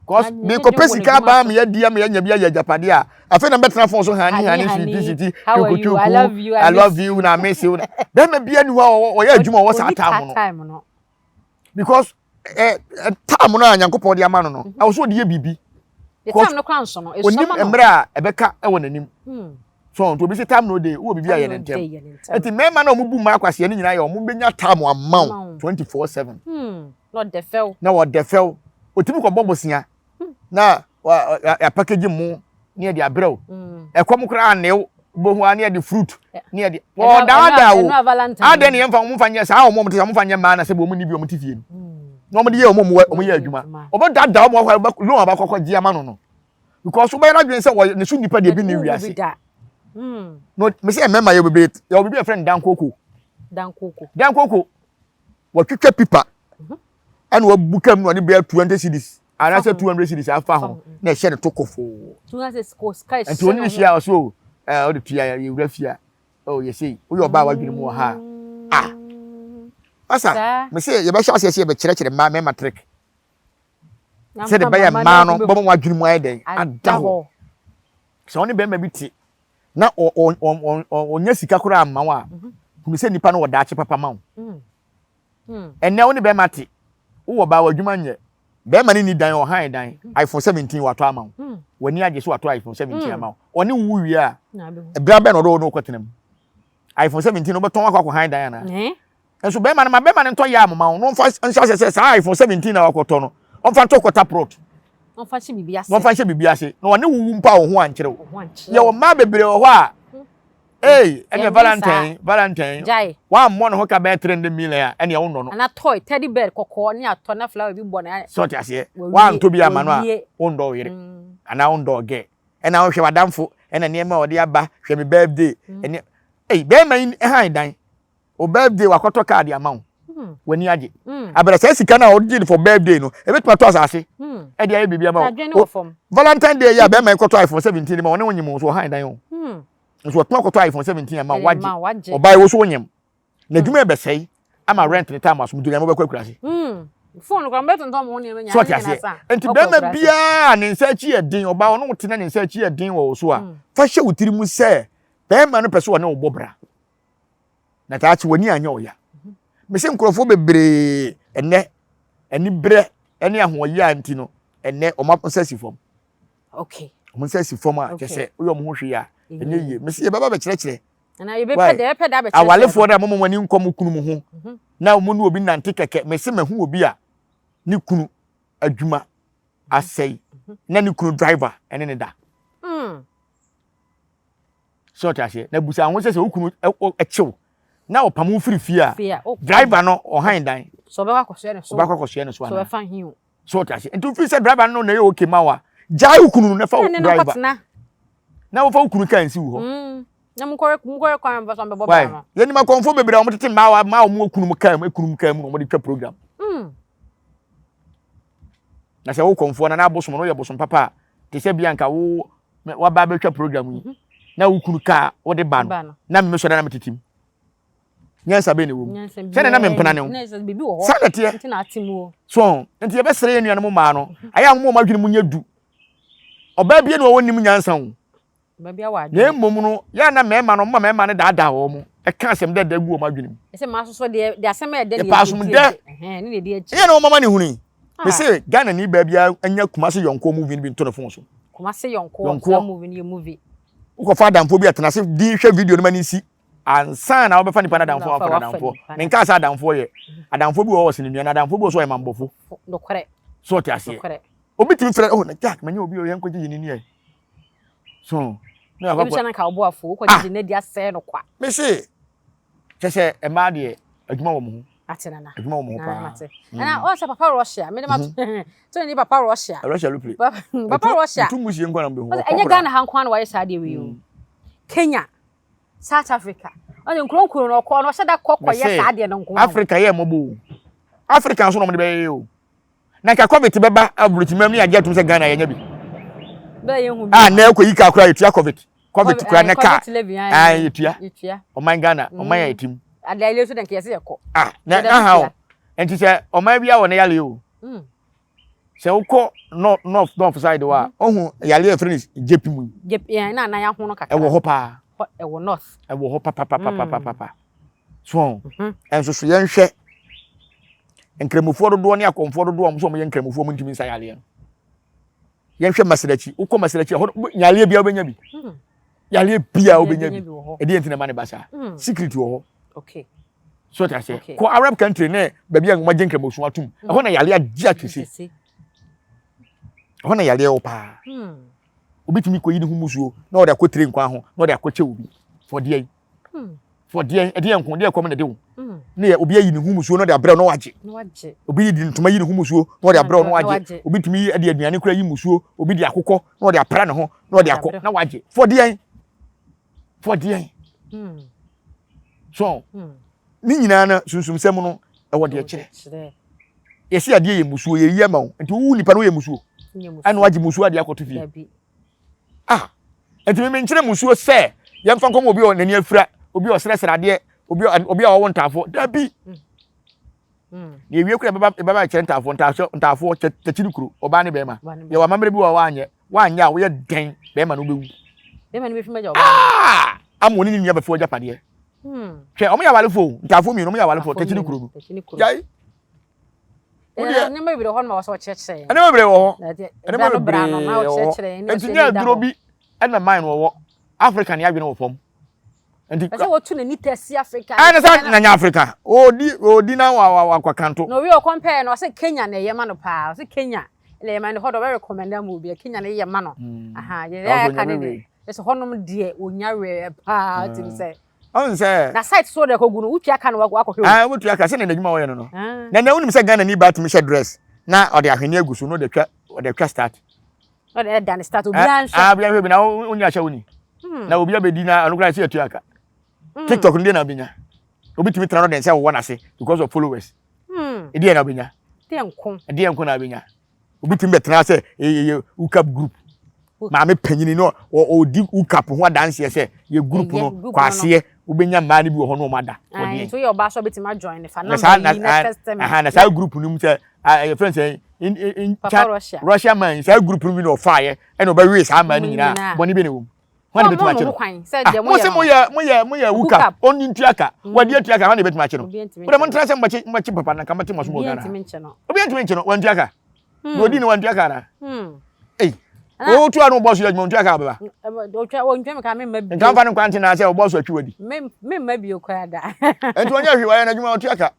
Cause me ko pesika ba me ya dia me ya nya bia ya japade a. Afa na betra fon so hani sweet. I love you na miss you. Be ma bia nu o ya adwuma o sa time no. Because time no anyankopon dia ma no no. I was so dia bibi. The time no kwan so no. E so ma emra ebeka e won anim. So to be say time no dey, wo bibi aye ntem. Enti mema na omubu ma akwase ni nyina ye omu benya time amount 24/7. Not the fell. Na what the fell. Otimi ko bobosia. Na a package mu near the abrew. E kom kra ne bohu near the fruit. Near the o da o. Aden ye mfa mu fanye sa o mo mte mu fanye ma na se bo mu ni bi o mte fie. No mo de ye o mo ye adwuma. O bo da o mo lo abakokọ ji ama no no. Because we na dwen say ne su nipa de bi ni wiase. No me say member ye bebe. Ye obi be friend Dan Koko. Wo twetwa pipa. And we bukam no ni be 20 cedis. And I said 200 cedis afa ho. Na e share to kofo. 200 sky. And to only share so o de tia you refia. Oh you see, we oba wadwene mu ha. Ah. Asa, me say ye be sha se be kire ma me matric. Say the be ma no bo mo wadwene mu ayden. Ada ho. So oni be ma bi ti. Na onya sika kura amma wa. Hu se nipa no wodache papa ma wo. Enne oni be ma ti. Wo ba wadwuma nye. Be ma ni dan o han dan. iPhone 17 wato ama wo. Wani age so wato iPhone 17 ama wo. Oni wu wi a. Bra be no do no kwatenam. iPhone 17 no beton akwa han dan na. Enso be ma no nto ya amama wo. No mfa nsa se sa iPhone 17 na wakoto no. Omfa to kwata prot. Omfa hye bibiase. Omfa hye bibiase. No wani wu mpa wo ho ankere wo. Ye wo ma bebre wo ho a. Ene Valentine. Jai. Wa mo no ho ka be 300 million ene ye wo no no. Ana toy teddy bear kokko ne ato na flower bi bo na. So ti ase. Wa nto bi ama no a wo ndo yire. Ana wo ndo ge. Ena wo hwe wadamfo ena ne ma wo de aba hwe me birthday. Ene be ma yin han dan. O birthday wakoto card ama wo. Wani age. Abere se sika na wo di for birthday no. E betima to asase. E de aye bibia ma wo. Valentine day ya be ma koto iPhone 17 ma wo ne wonyim so han dan wo. Nso otma koto iPhone 17 ama waje. Obai wo so wonyim. Na dwuma e be sei ama rent ne time aso mudura mo be kwakura se. Phone ko mbeto nto mo ne nya. So tiase. Enti be ma bia ne nsa chi edin oba wo no tena ne nsa chi edin wo so a. Fa hye wutiri mu se be ma no pese wo ne wo bobra. Na taachi woni anya oya. Me se nkrofo bebre eni bre eni ahoye anti no ene o ma nsasi fom. Okay. O nsasi fom a kese uyo mo hwe ya ene ye me se ye baba be kire na ye be peda be kire awalefo na mo mani nkom kunu mu ho na mo nu obi nante keke me se mahu obi a ni kunu adwuma asai na ni kunu driver ene ne da so tiase na busa ho se okunu echew na opamu free a driver no o han dan so be kwa kwhye ne so ba kwa kwhye ne so so be fan hiu so tiase ntu free se driver no na ye okay ma wa jai ukunu na fa driver na wo fa ukunu kan si wo na mukore kwan ba so be boba no ye ni ma konfo bebre o tete ma o mu ukunu kan mu mo de twa program na se wo konfo na abosom no ye bosom papa te se bia nka wo wa ba be twa program yi na ukunu ka wo de ba no na me so da na metetim Nyansabe ne wo se na me mpena ne wo bibi wo ho sanete nti na atimu so nti ye be sere ye nuanom ma no aya mo ma dwene mu nya du oba bia ne wo nim nyansa wo ba bia wa na mmom no ya na mema no mema ne daada wo mo e ka asem de gu wo ma dwene mu ese ma so de asem e de ne de echi ye na wo mama ne huni me say Ghana ni ba bia anya kumase yonko movie bi to no fon so kumase yonko movie ni movie uko fa damfo bi atena se di hwe video no mani si ansa na wo be fa nipa na damfo afra damfo me nka sa damfo ye adamfo bi wo sene nua adamfo bi so ye mambofo no kwere so ti ase obi timi frɛ na Jack manya obi o yanko gyi ni so na ba ba ka obo afo ko gyi na dia sɛ no kwa me se kyese e ma de adwuma wo mo ho atena na adwuma wo mo ho pa na o sa papa Russia me de ma to ni papa Russia luple papa Russia tu musie nkwa na mbe ho enye Ghana han kwa na wa yesa de wi o Kenya South Africa on nkronkro no ko no hyeda kokko yesa de no nko Africa ye mobo Africa so no mo de be o na ka covid beba abrutimam ni age atum se Ghana ye nya bi be ye hu bi na ko yika akura etua covid kura na ka etua o man Ghana o man etim ada ile so den ke yese yeko na ha enti se o man bia wo na yale o se uko north side wa ohun yale e friends jepimu na ya ho no kaka e wo ho pa e wo north e wo ho pa so enso so ye nhwe enkremufo dodo ne akomfo dodo am so mo ye enkremufo mo ntimi nsa yale ye nhwe masirachi uko masirachi yale bia obenya bi yale bia obenya bi e de entina ma ne basa secret wo ho okay so ta se ko Arab country ne ba bia mo je enkremuso atum e ho na yale agia twese hona yale o pa obitimi ko yini humusuo na o da ko tire nkwa ho na o da ko che obi for dey e dey nkon dey kom na dey na ye obi yini humusuo na o da brɛ no waje obi yidi ntoma yini humusuo na o da brɛ no waje obitimi de aduane kura yimusuo obi di akokɔ na o da pra ne ho na o da akɔ na waje for dey so ni nyina na sunsum sem no e wo de kyerɛ yesi ade ye musuo ye yema wo nti wu nipa no ye musuo anu waji musuo ade akoto fie enti me nkyere musuo se ye mfa nkom obi o nani afira obi o sere ade obi a wo ntafo da bi ye wie kura baba kyere ntafo kyekiri kuro oba ne bema ye wa mamre bi wa wanye a wo ye den bema no bewu bema no be fima ja amoni ni nya be fo japade hwe omo ya wale fo ntafo mi no omo ya wale fo kyekiri kuro jai ne ma bi de ho na so kyekye ene ma bi de wo ene ma bra no na o kyekye ne so nya duro bi ene mine wo Africa ne ya dwene wo fam enti ase wo tu na ni tesi Africa ene sa na nya Africa odi na wa kwakanto no we o compare no say Kenya na yema no pa say Kenya le yema no ho do recommend am obi Kenya na yema no ye ya ka ne ese honom de onya we pa tim say on say na site so de kogu no utua ka no wakɔ hwe utua ka se na ndwuma wo ye no na unim se Ghana ni ba tumi she dress na ode ahwene agusu no de twa start ode dan start obi an bia hwe bi na onya hye woni na obi abedi na anokra se atua ka TikTok ndi na binya obi tumi tra no den se wo na se because of followers edi na binya edi enko na binya obi tumi betra se ukap group maame panyini no odi ukap ho dance se ye group no kwase ubenya ma ni bi wo ho no mada odi so ye oba so betima join ne fa number ni na system na sa group no mu se your friends in Russia man sa group no bi no fire e no ba we sa ma ni nyina boni bi ne wo ho betima che no mo se mo ya ukap oni ntuaka wadi atuaka ho ne betima che no wo mo ntra se mbachi papa na kamati maso mo gana obi ntimi che no wantuaka no odi ni wantuaka na o tu anu boss yajmo ntua ka baba o twa o ntwa me ka me mabi nka fa no kwante na se o boss atwi wadi me mabi o kwa da enti onya hwi wa ya na dwuma o tua ka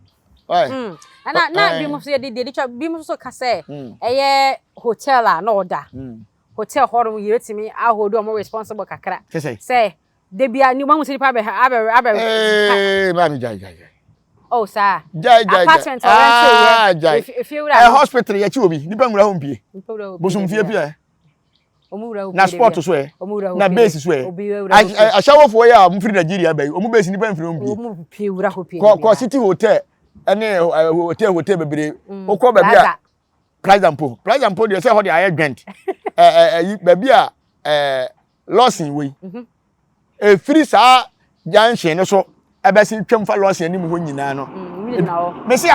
na bi mo so de twa bi mo so ka se eye hotel a na oda hotel horum yiretimi ahodo mo responsible kakra se de bia ni mo siri pa be ma mi jai oh sir apartment or rent if you hospital ya chi obi nipa ngura ho mpie bosum fie pie na sport so e na base so e ashawofo ya mfiri Nigeria bai omu base ni ba mfiri ombi omu pie wura ho pie ko city hotel ene hotel bebre okọ ba bia price and po dey say ho dey aye gwent ba bia losing we free sa junction so ebesi twemfa losing ni mu ho nyina no me say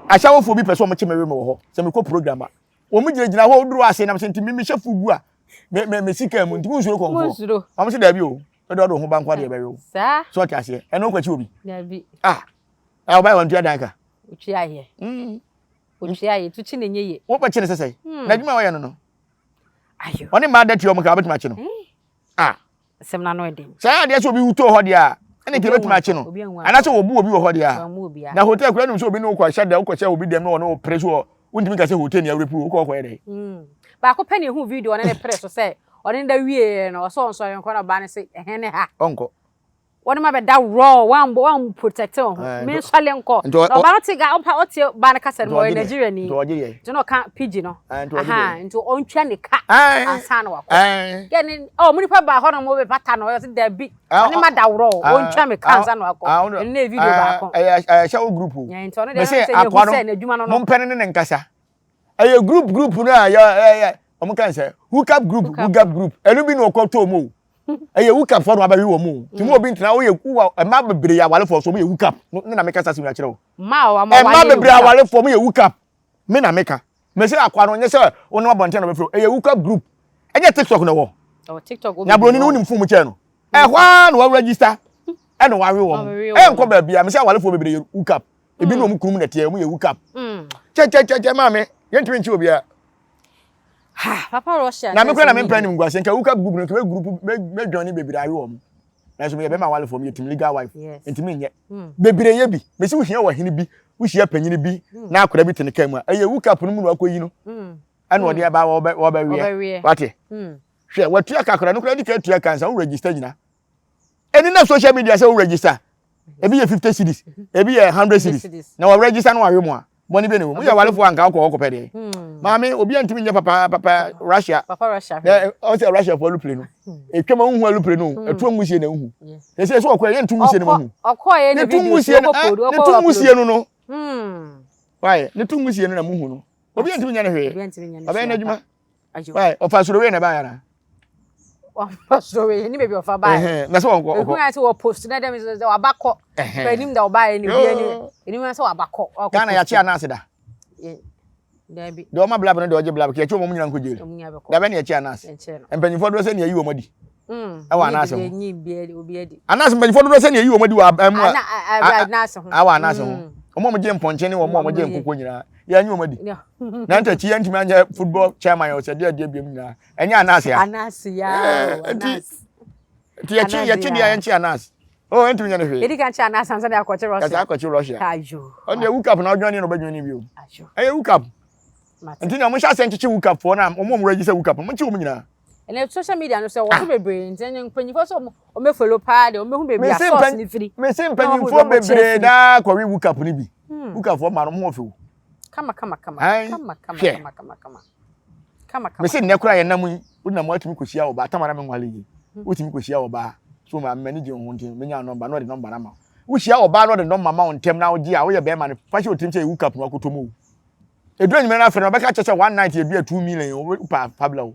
ashawofo bi person mo chemere me wo ho se me ko program a wo mu gina ho duru ase na me senti me shefu gu a me sika mu nti musuro konfo am se da bi o e do ho ba nkwa de be yo sa so ti ase e no kwachi obi da bi e ba wan tu adanka uchi aye uchi aye tu chi na nyeye wo pa chi ne sesai na djuma wo ye no ayo oni ma da ti o mo ka betima chi no sem na no e dem sa ade so obi wuto ho de a ene ke betima chi no ana so wo bu obi wo ho de a na hotel kura no so obi no kwa sha da wo kwa sha obi dem no no press wo wundimi ka se hotel ni awrepu wo ko ede ba ko pani hu video na ne press so say oni nda wie no so nso yon ko na ba ne se ehene ha onko woni ma be da raw wan protect on me swale nko no ba no tiga opa oti ba ne kasa mo Nigeria ni to no ka pidgin no aha nto ontwa ne ka ansa na wako gani mo ni pa ba ho no mo be pata no yo se da bi oni ma da raw ontwa me ka ansa na wako ne video ba ko show group nto no de se ne adwuma no mo mpene ne nkasa group no ya omo kan say hook up group elu bi no ko to mo hook up for no abawi wo mo ti mo obi ntina wo ye ku ma bebre ya wale for so mo ye hook up na me kasa simi a kire wo ma bebre ya wale for mo ye hook up me na meka me say akwa no nye say wo no abonte no be fro hook up group enye TikTok no wo TikTok na bro ni wo ni mfu mu che no hwa no wa register e no wa we wo nko ba bia me say wale for bebre hook up ebi no mu kurum na tie mo ye hook up che ma me yentwe nchi obi a Papa Russia na me kura na me plan nim gwase nka hook up group no ke group me join bebre ayo wo na so me be ma wale for me team legal wife entimi nye bebre ye bi me si wo hia wo hene bi wo hia panyini bi na akora bi tene kan mu a hook up no mu no akoyi no ana ode ba wo ba wie wate hwe watu aka akora no kura di ka tu aka nsa wo register nyina eni na social media say wo register ebi ye 50 cedis ebi ye 100 cedis na wo register no awe mu a money be ne wo ya wale for anka ko pede mama obi antimi nya papa Russia o say Russia for lu play no etwema hu lu play no etu musie na hu e say so okwa ye ntu musie na hu okoye ne video ko podo ne tu musie no why ne tu musie no na mu hu no obi antimi nya ne hwe obi na adwuma why ofa soro we na ba ya na ofa soro we ni be ofa ba na so onko oku ya say wo post na dem say wabakọ penim da oba ye ni bi ni ma say wabakọ kana ya chi anase da Dabi. Do ma blab no de oje blab ke echo mo nyina nko jere. Da be na echi anas. Empanifo do se na yi wo madi. Awa anas ho. Nyi bi obi adi. Anas empanifo do se na yi wo madi wa amu a. Anas ho. Awa anas ho. Omo mo je mponche ni wo mo je nkoko nyina. Ya nyi wo madi. Na nta chi antimi anya football chairman o se de de biam nyina. Enya anas ya. Anas ya. Anas. Ti ya chi dia enchi anas. Oh, entimi nya ne hwe. Edi kan chi anas ansa na akwachi Russia. Ka akwachi Russia. Ajo. On de hook up na odwan ni no badwan ni bi o. Ajo. Hook up. Ntina mo sha senchichi hook up for na mo register hook up mo chi wo nyina ene social media no say wo bebre ntenye mpanyifo so o me follow pa de o me hu bebre source ni free me se mpanyifo bebre da kwa hook up ni bi hook up for ma no mo fewo kama me se ne kura ye nam na mo atimi kosia wo ba tamara me nwale yi otimi kosia wo ba so ma manage ho ntin me nya number no de number na ma wo sia wo ba no de number ma on tem na wo gi a wo ye be ma ne fa shi otimi che hook up no akotomo Edwan nyina na fere beka cheche one night e bia 2 million pa pabla wo.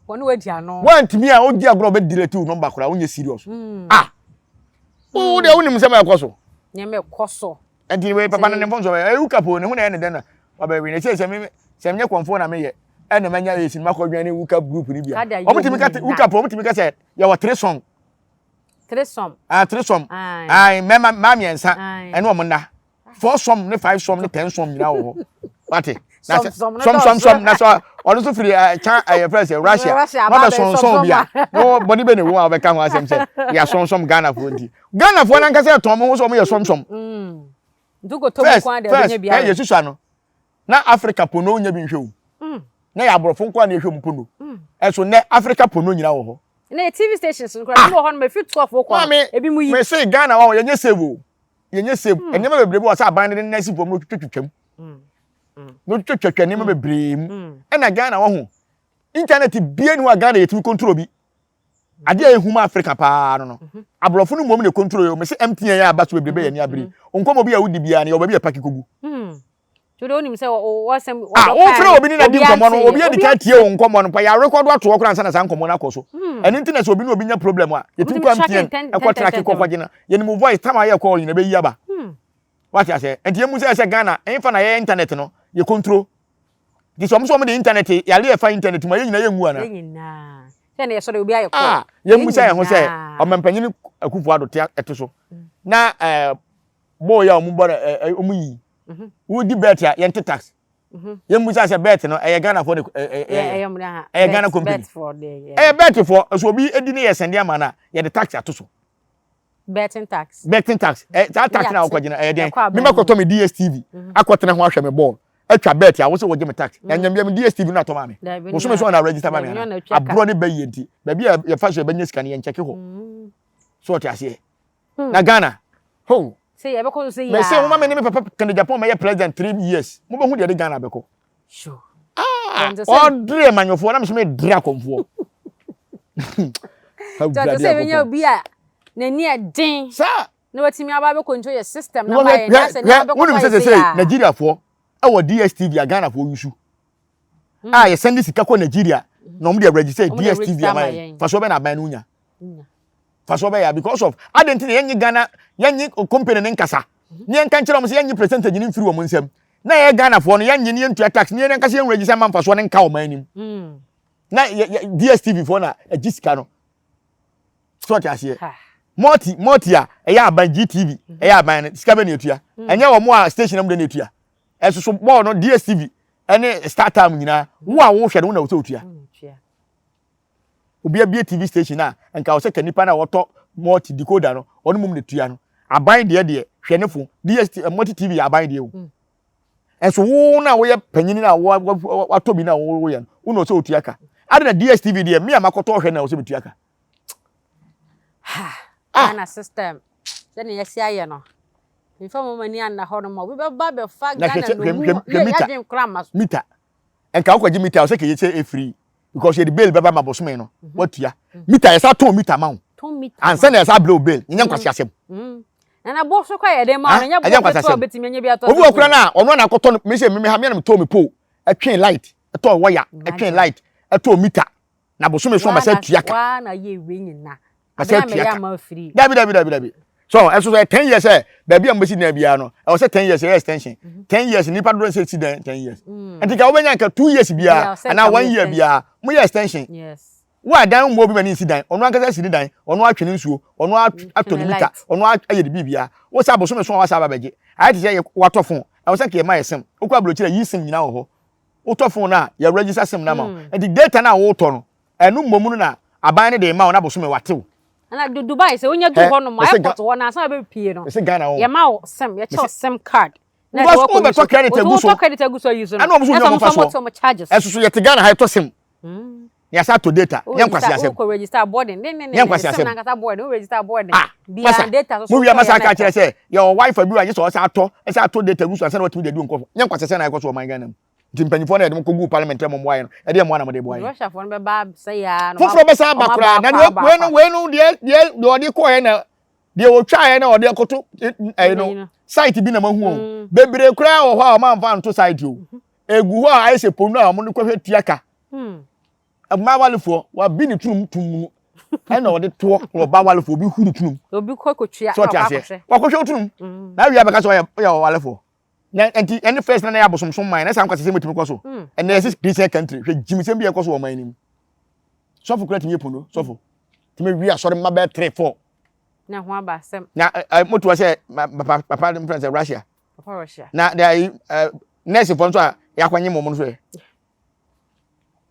Woni wadi ano. Wantimi a ogi agro be delete wo number kora wonye serious. O de wonim se ma ekoso. Nya me ekoso. Enti we papa na nemfo so e ukapo ne hu na ene den na. Wa ba wi ne se se me konfo na me ye. E na manya ye sinima ko dwan ne ukap group ni bia. Omutimi ka ukapo omutimi ka se ya wa 3 song. 3 song. 3 song. Ai ma miensa. Ene o mna. 4 song ne 5 song ne 10 song nyina wo. Wate some na so onu so free cha press Russia ma be son bia no body be ne wo a be ka ho asem se ya son Ghana fo ndi Ghana fo na nka se ton mo so mo ye som ndugo to mo kwa de nya bia ye susu ano na Africa pono nya bi nhwe na ya borofo kwa na ehwe mpono so ne Africa pono nyina wo ho na TV stations no kwa no ho no me fit 12 kwa ebi mu yi me say Ghana wa ye nya save enya me bebrebe wo sa ban de na sipom no twetwetwam no twetwetwa ni me bebree mu e na Ghana wo ho internet bia ni wa Ghana yetimi control bi ade a ehuma Africa pa no abrofo no mom ne control yo me se MTN ya abaso bebrebe ya ni abere onkomo bi a wudi bia ne oba bi a paki kogu Tudo onim se o sem o frɛ obi ni na di nkomo no obi adi ka tie o nkomo no pa ya record ato okra nsa na san nkomo na koso eno nti na se obi no obi nya problem a yetimi kwa MTN e kwa track kokwaje na ye ni mo voice time aye call yin na be yi aba what you say enti emu se Ghana enfa na ye internet no ye control di so mo de internet ya le fa internet mo ye nyina ye ngu ana ye nyina se na ye so de obi aye call ye mu se ye ho se o mempanyin akufu ado te eto na boy ya o mu bo o mu yi wudi bet ya yente tax ye mu se bet no Ghana for Ghana company bet for so obi edi ne ye sende ama na ye de tax ato so betting tax that tax na okogina den me makoto me DSTV akotena ho ahwe me ball atwa bet ya wo se wo give me tax nyambia me DSTV na to ma me wo so me so na register ma me abro ne bayi enti ba bia ye fa so banya sika ne ye ncheke ho so to ase na Ghana ho say ye beko say ya me say wo ma me ne me papa kan Japan me ye president 3 years mo be hu de Ghana beko sure o dre manyofo na me so me dre akomfo to say we nya obi a nani adin sa na watimi aba be control your system na buy na say na be control say Nigeria for our DSTV a Ghana for use ye send this sika ko Nigeria na omo dey register DSTV am fa so be na ban no nya fa so be ya because of identity yenyi Ghana yenyi company ne nkasa ne enka nkira mo say yenyi percentage ni mfiri wo nsem na ye Ghana for no yenyi ne ntua tax ne nkasa yen register man fa so ne nka wo man nim na DSTV for na agisika no so ta ase Multi a eya aban GTV eya aban sika be na etua enye wo mo a station am de na etua esoso ball no DSTV ene start time nyina wo a wo hwe de wo na wo etua obi a TV station na enka wo se kanipa na woto multi decoder no onu mum na etua no aban de hwenefo DSTV multi TV aban de wo enso wo na wo ye panyini na wo atobi na wo ye wo no se otua ka ade na DSTV de me amakoto hwe na wo se betua ka ana system then yes ya no inform mani anna ho no mo we be fa Ghana no ya dream krama meter enka ukwaji meter o se ke yeche e free because the bail baba mabosome no watua meter yesa ton meter ma ton meter ansa na yesa blow bail nya nkwasi asem na bo so kwa ye de ma nya bo so betimi nya bi ato obi okura na ono na koto me se me ha me na me to me po atwen light ato wire atwen light ato meter na bosome so ma sa tuaka wa na ye we nyina Dabi. So, as 10 years, baby, I'm missing Nabia. No, I was 10 years extension. 10 years, Nipa don't say 10 years. And think I went 2 years, bia, and now 1 year, bia, more extension. Yes. Why down more than incident, on one case, incident, on what can you, on what Atonita, on what I did Bibia. What's up, so much was Abaji? I had to say what of phone. I was like, my sim, Okablo, you sing now. Autophone now, your register some number, and the data now, Oton, and no momuna, abandoned the amount of Bosume Watu. Na Dubai say onya do ho no my airport ho na san be pie no se Ghana ho ye ma wo sem ye che sem card na do ko be to credit aguso to credit aguso use no ana mo so mo charges eso ye te Ghana ha to sem ya sa to data nya kwasi asem ko register boarding ne sem na kata boarding register boarding bia data so mo wi amasa ka kire say your wife bi wa je so sa to data aguso ansa na watimi de du nkofo nya kwasi se na ko so man Ghana timpanyifo na de ko gu parliament mo mo ayi no e de mo na mo de bo ayi Russia fo no be ba say ya no foforo be sa bakura na we no de odi ko he na de wo twa he na odi akoto no site bi na mahu o bebre kura wo ho a ma mfa nto site o egu ho a ayi se ponu a mo no kwahwe tiaka ma walefo wa bi ni tunum tumu e na odi to wo ba walefo obi huru tunum obi kokotwa wa kohwe tunum na wi abeka so ya walefo enti any first na ya bosomsom man na sam kwase metimi kwaso and there is Christian country hwe jimisem bi ekoso wo man nim sofo kura timi pono sofo timi wi asore ma be 3 4 na ho aba sem na moto wa say papa dem friends Russia na there nurse for nso a yakwanye momo so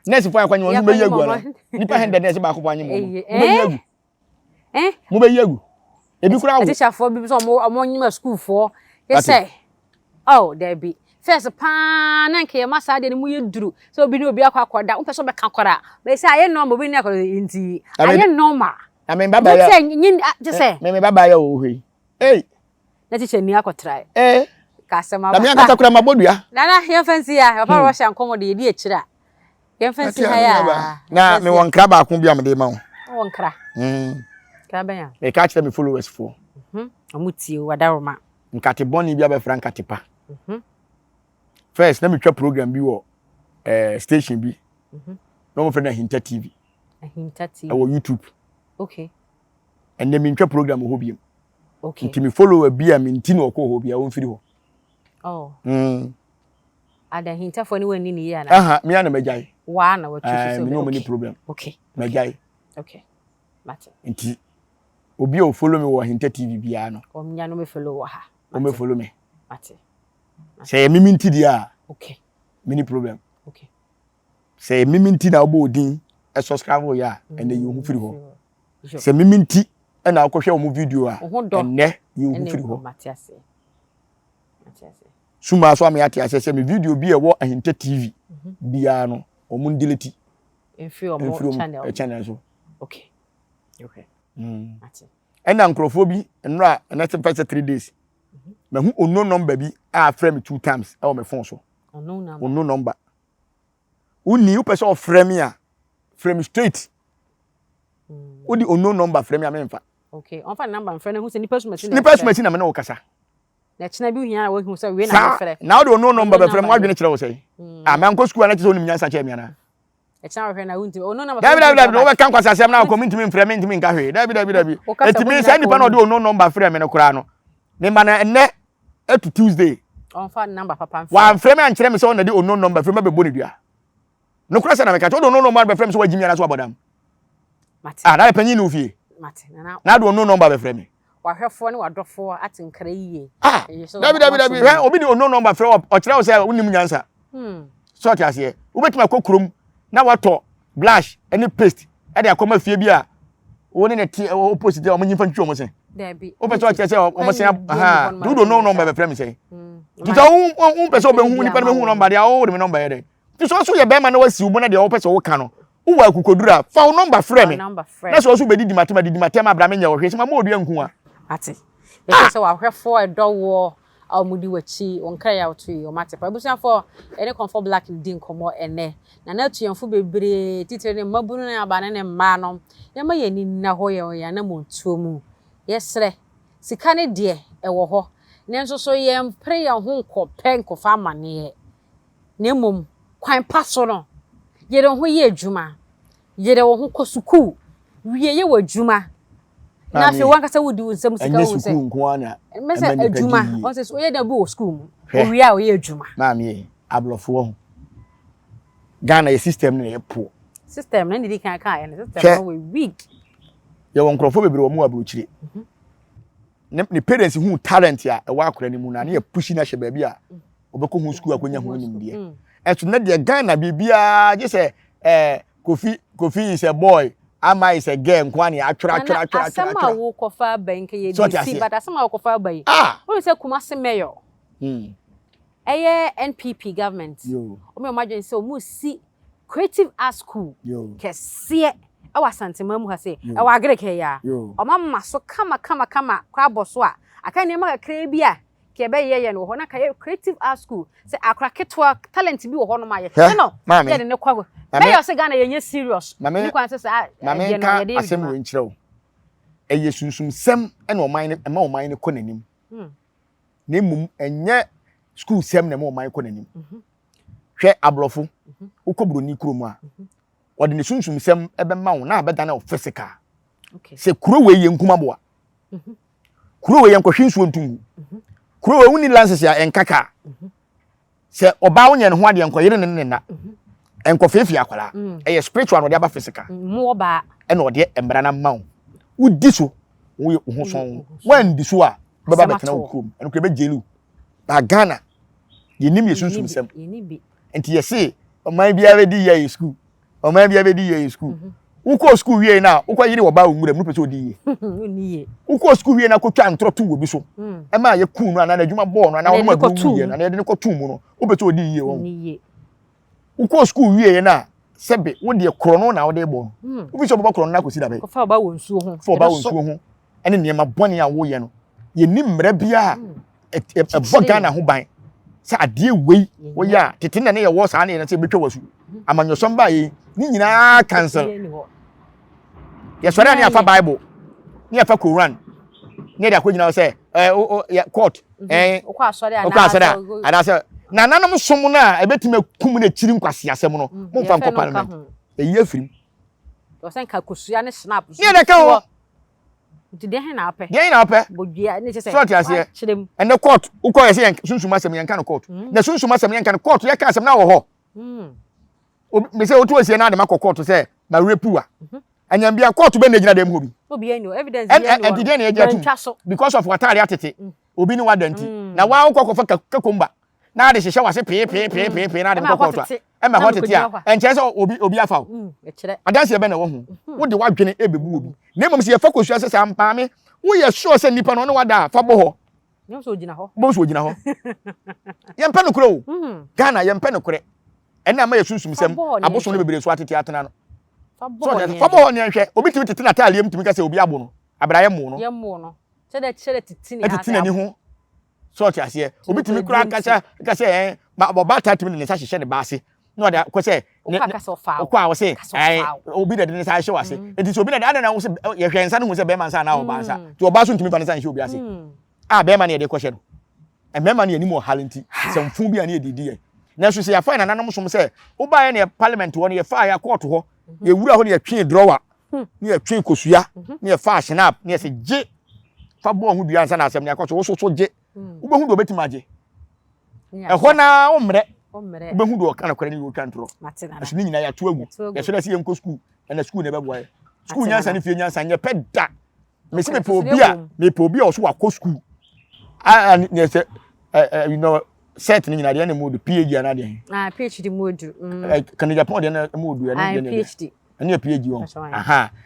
nurse for yakwanye momo be yegu na nipa hende nurse ba akwa anye momo mo be yegu ebi kura wo teacher for bi so mo nyima school for you say oh there be first pa na nke ma sa de mu yeduru so obi ni obi akwakoda wo peso be ka kwara be say aye normal obi ni akwa nti aye normal I mean baba ya just say me baba ya o hwe na teacher ni akotra ka sema ba na mi akata kura mabodua na ya fancy ya papa Russia nkomo de di akira Yen fancy haya. Na me won kra ba ko bia me de ma wo. Won kra. Kra ben ya. Me ka kire me followers for. Amuti o wadaroma. Nkate boni bia be fra nkate pa. First na me twa program bi wo station bi. No mo friend Hinta TV. Hinta TV. Wo YouTube. Okay. And then me twa program ho biem. Okay. Nti me follower bia me nti no ko ho bia won firi ho. Oh. Ada Hinta for ni wani ni ya na. Aha, me ana majai. Wa na wa chusu so. Me no many problem. Okay. Majai. Okay. Mate. Nti obi o follow me wo Hinta TV bia no. O nya no me follow wa ha. O me follow me. Mate. Say me nti dia. Okay. Many problem. Okay. Say me nti na obo odin e subscribe ya and then you hu firi ho. Say me nti e na akohwe o mu video a. Enne you hu firi ho. Mate ase. Suma so am ya tia say me video bi e wo Hinta TV bia no o mu delete enfiri o mo channel so. Okay. Okay. Mate. Ena nkrofo bi enra na se 3 days. Na hu ono number bi a frame me 2 times e wo me phone so. Ono number. Uni u person frame me a frame straight. Odi ono number frame me a memfa. Okay. On fa number frame hu se ni person machine. Ni person machine na me na wo kasa. Na china bi hia na wo hu se we na frame. Na odi ono number be frame wadwene kire wo sei. Ah me anko school na kire onim nyansa kire me na. E china wo na wunti ono number. David wo be kan kwasa asem na community me frame ntimi nka hwe. David. Etimi say nipa na odi ono number frame me no kura no. Ne ma na enne etu Tuesday. On fa number papa. Wa frame an kire me say on na di ono number frame be boni dua. No kura say na me ka to ono number be frame so wagimi na so abodam. Mate. Ah, na penyi no fie. Mate. Na do ono number be frame. Wa hwefo ne wadofo atinkra yiye. Ah. David. He obi di ono number frame o kire wo say unim nyansa. So ti ase. Wo betima kokrom na wato blush any paste e dey akoma fie bi a wo ne ti opposite o munyi fa ntwo mo sen. Dabi. O person say o mo sen aha do no number be frame say. Ti so un person be hu ni person be hu number dia o de me number ye dey. Ti so ye be ma na wasi wo na de o person wo ka no. Wo wa kukodura fa number frame. Na so be di matema abra me nya wo hwe se ma mo odua nku a. Ate. Be say wa hwefo edowo amudi wachi onkra ya otu o mate pa busia for ene comfort black din komo ene na tuyanfo bebre titire ne mabunu na abane ne mma no ya ma yani na ho ya na montuo mu yesre sika ne de e wo ho ne nso so ye mpre ya ho nkopɛ nkofa amane ne mom kwan paso no ye de ho ye adwuma ye de wo ho kosuku wie ye wadwuma na fe wan kasa wudi nsem sika wo se mese adwuma on se oye da bo school mu owia oye adwuma maami ablofo ho Ghana ye system ne ye po system na ndidi kan ne system we weak ye won krofo bebre wo mu abrochire ne parents hu talent ya e wa akora ni mu na ye push na hye ba bi a obeko hu school akonya hu nim de eto na de Ghana bibia je se Kofi is a boy Ama is a girl nkwani atwura. Asema wo kofa bank ye DC but asema wo kofa bai. Wo say Kumasi mayor. Eye NPP government. O me imagine say o mu si creative art school. Kese e wa santema mu ha say e wa agreke ya. O mamma so kama kwa boso a aka ne ma kra bia ke be ye no ho na ka creative art school say akra ketwa talent bi wo ho no ma ye. No. Ye de ne kwago. Mayor say Ghana yenye serious. Ni kwan say ye no ye dey. Asem we nkyerɛw. Eye sunsum sem e na oman ne ma oman ne konanim. Na mum enye school sem na ma oman konanim. Hwɛ ablofo. Ukɔbroni kurom a. Ɔde ne sunsum sem e be ma wo na abeda na physical. Okay. Se kuro we ye nkuma boa. Kuro we ye nkɔhwe nsuo ntungu. Kuro we uni lances ya enkaka. Se oba wo nye ne ho ade nkɔyere ne na. Enkofefi akwala eye spiritual no de aba physical mo ba e no de embra na mawo udi so wo ho son wan di so a baba betena okrom eno kre be jelu ba Ghana ye nim ye sunsum sem enti ye se oman bia be di ye school uko school wie na uko yiri wo ba onwuram no pese odi ye ni uko school wie na ko twa ntro tu wo bi so e ma ye ku no ana na adwuma ball no ana wo ma du ye na ye de ko tu mu no wo pese odi ye wo ni uko school wie na sebe wo de krono na wo de bo wo bi so bo krono na ko si da be ko fa ba wonsuo ho fa ba wonsuo ho ene ne ma bone a wo ye no ye ni mra bia e bo Ghana ho ban Say adie wei wo ya tete na ye wo sa na ye say betwa wasu amanyosom ba yi ni nyina cancel ye sori na afa bible ni afa Quran ni da ko nyina say court okwa sori ana say na nanom som na ebetime kum na chiri nkwase asem no momfa nko parliament ye firim o sen ka kosua ne snap ye da ka ho nti de hen na apɛ bodua ne se so tiase and the court uko ye say sunsuma asem ye kan court na sunsuma asem ye kan court ye kan asem na wo ho me say otu asie na de makɔ court say na repua anyam bia court be na gina dem hobi obi any evidence ye and the na ejatu because of watari atete obi ni wadanti na wa ukɔ fa kakomba na de hyehyɛ wase pe na de court e ma hotete a enche say obi afa adanse be na wo hu wo de wadwene ebebu obi na mmom se ye fa kosua se ampa me wo ye sure se nipa no wada fa bo ho no so ogina ho ye mpa no kuro o Ghana ye mpa no kure ena ma ye sunsum sem aboso no bebere so atete atena no fa bo ho ne nhwe obi timi tete na tale yem timi ka se obi abo no abraye mu no ye mu no chere titi ni ho so tiase obi timi kura ka se ma boba tatimi ne sa hyehyɛ ne baase no da ko se ko a wo se obi de ne sa hyehyɛ wase enti so obi na da na wo se ye hwɛ nsa no hu se be man sa na wo ba nsa ti oba so ntimi fa ne sa hyehyɛ obi ase be man ye de ko hye no e me man ye ni mo halenti samfu bi ane edidi ye na so se ya fa na nanom som se wo ba ye ne parliament wo ne ye fa ya court ho ye wura ho ne ye twe drawer ne ye twe kosua ne ye fa snap ne ye se je fa bo ho dua nsa na asem ne akɔ so wo so je wo be hu do betima je ho na wo mre be hu do ka na kware ni wo twantro aso ni nyina ya to agu ye so da se ye nko school na school ne be boy school nyansa ne fie nyansa nye peda me se me po obi a so wa ko school ne se you know set ni nyina de na modu PhD ana de PhD modu kan Japan de na modu ana de PhD ani PhD on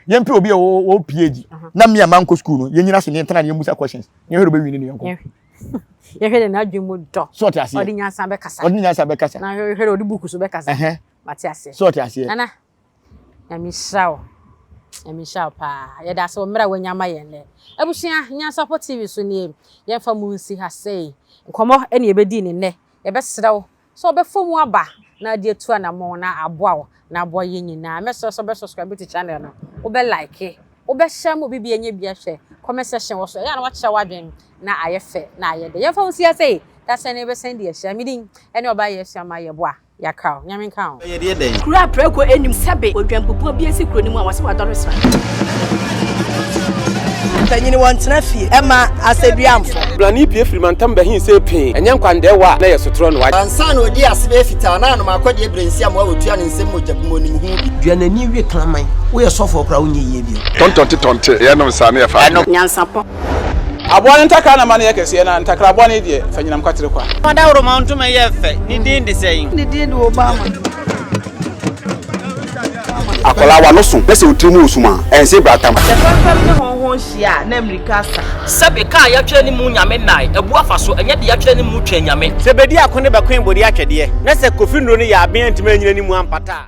ye mpe obi a wo PhD na me am ko school no ye nyina so ne ntana ne musa questions ne hero be wini ne yanko ye hwede na adwemo do so ti ase odi nyansa be kasa na hwede odi book so be kasa mate ase so ti ase nana ya mi shaw pa ye da so mra wanyama ye le abusua Nyansapo TV so ne ye fa mu nsi ha sei nkomo ene ye bedi ne ne ye be sedaw so be fomu aba na de tu na mo na aboa na aboa ye nyina me so be subscribe to channel no wo be like wo be share mo bibia nya bia hwe comment section wo so ya na wa kye wadwen na ayefe na ayede ye fa nsi ha sei that say ne be send ye share midin ene oba ye share ma ye boa ya kaw nyame kaw ye de den kura preko enim sebe odwampopo bia si kro ni mu a wase wadoro sra tanyini wantena fie ema aseduamfo blani pie frimantam ba hin se pin enye nkwande wa na ye sotro no wa ansa na odi asebe fita na no makode ebrensi am wa wotua ne nsem mojabmo nim hu bi duanani wie klaman wo ye sofo kra wonye yie bi tontonte ye no nsa na ye fa Nyansapo aboa ntaka na ma na ye kese na ntakra aboa ne de fanyinam kwatere kwa mada woro ma ntoma ye fe ni din de sɛyin ni din de Obama akola wa no so pese otrimu osuma ense bratam se fanfam ne honhon hia na America sa sebe ka ya twere ni mu nyame nai ebu afa so enye de ya twere ni mu twa nyame se bedi akone be kwen bodi atwede na se kofi nro ni ya aben ntime nyina ni mu ampata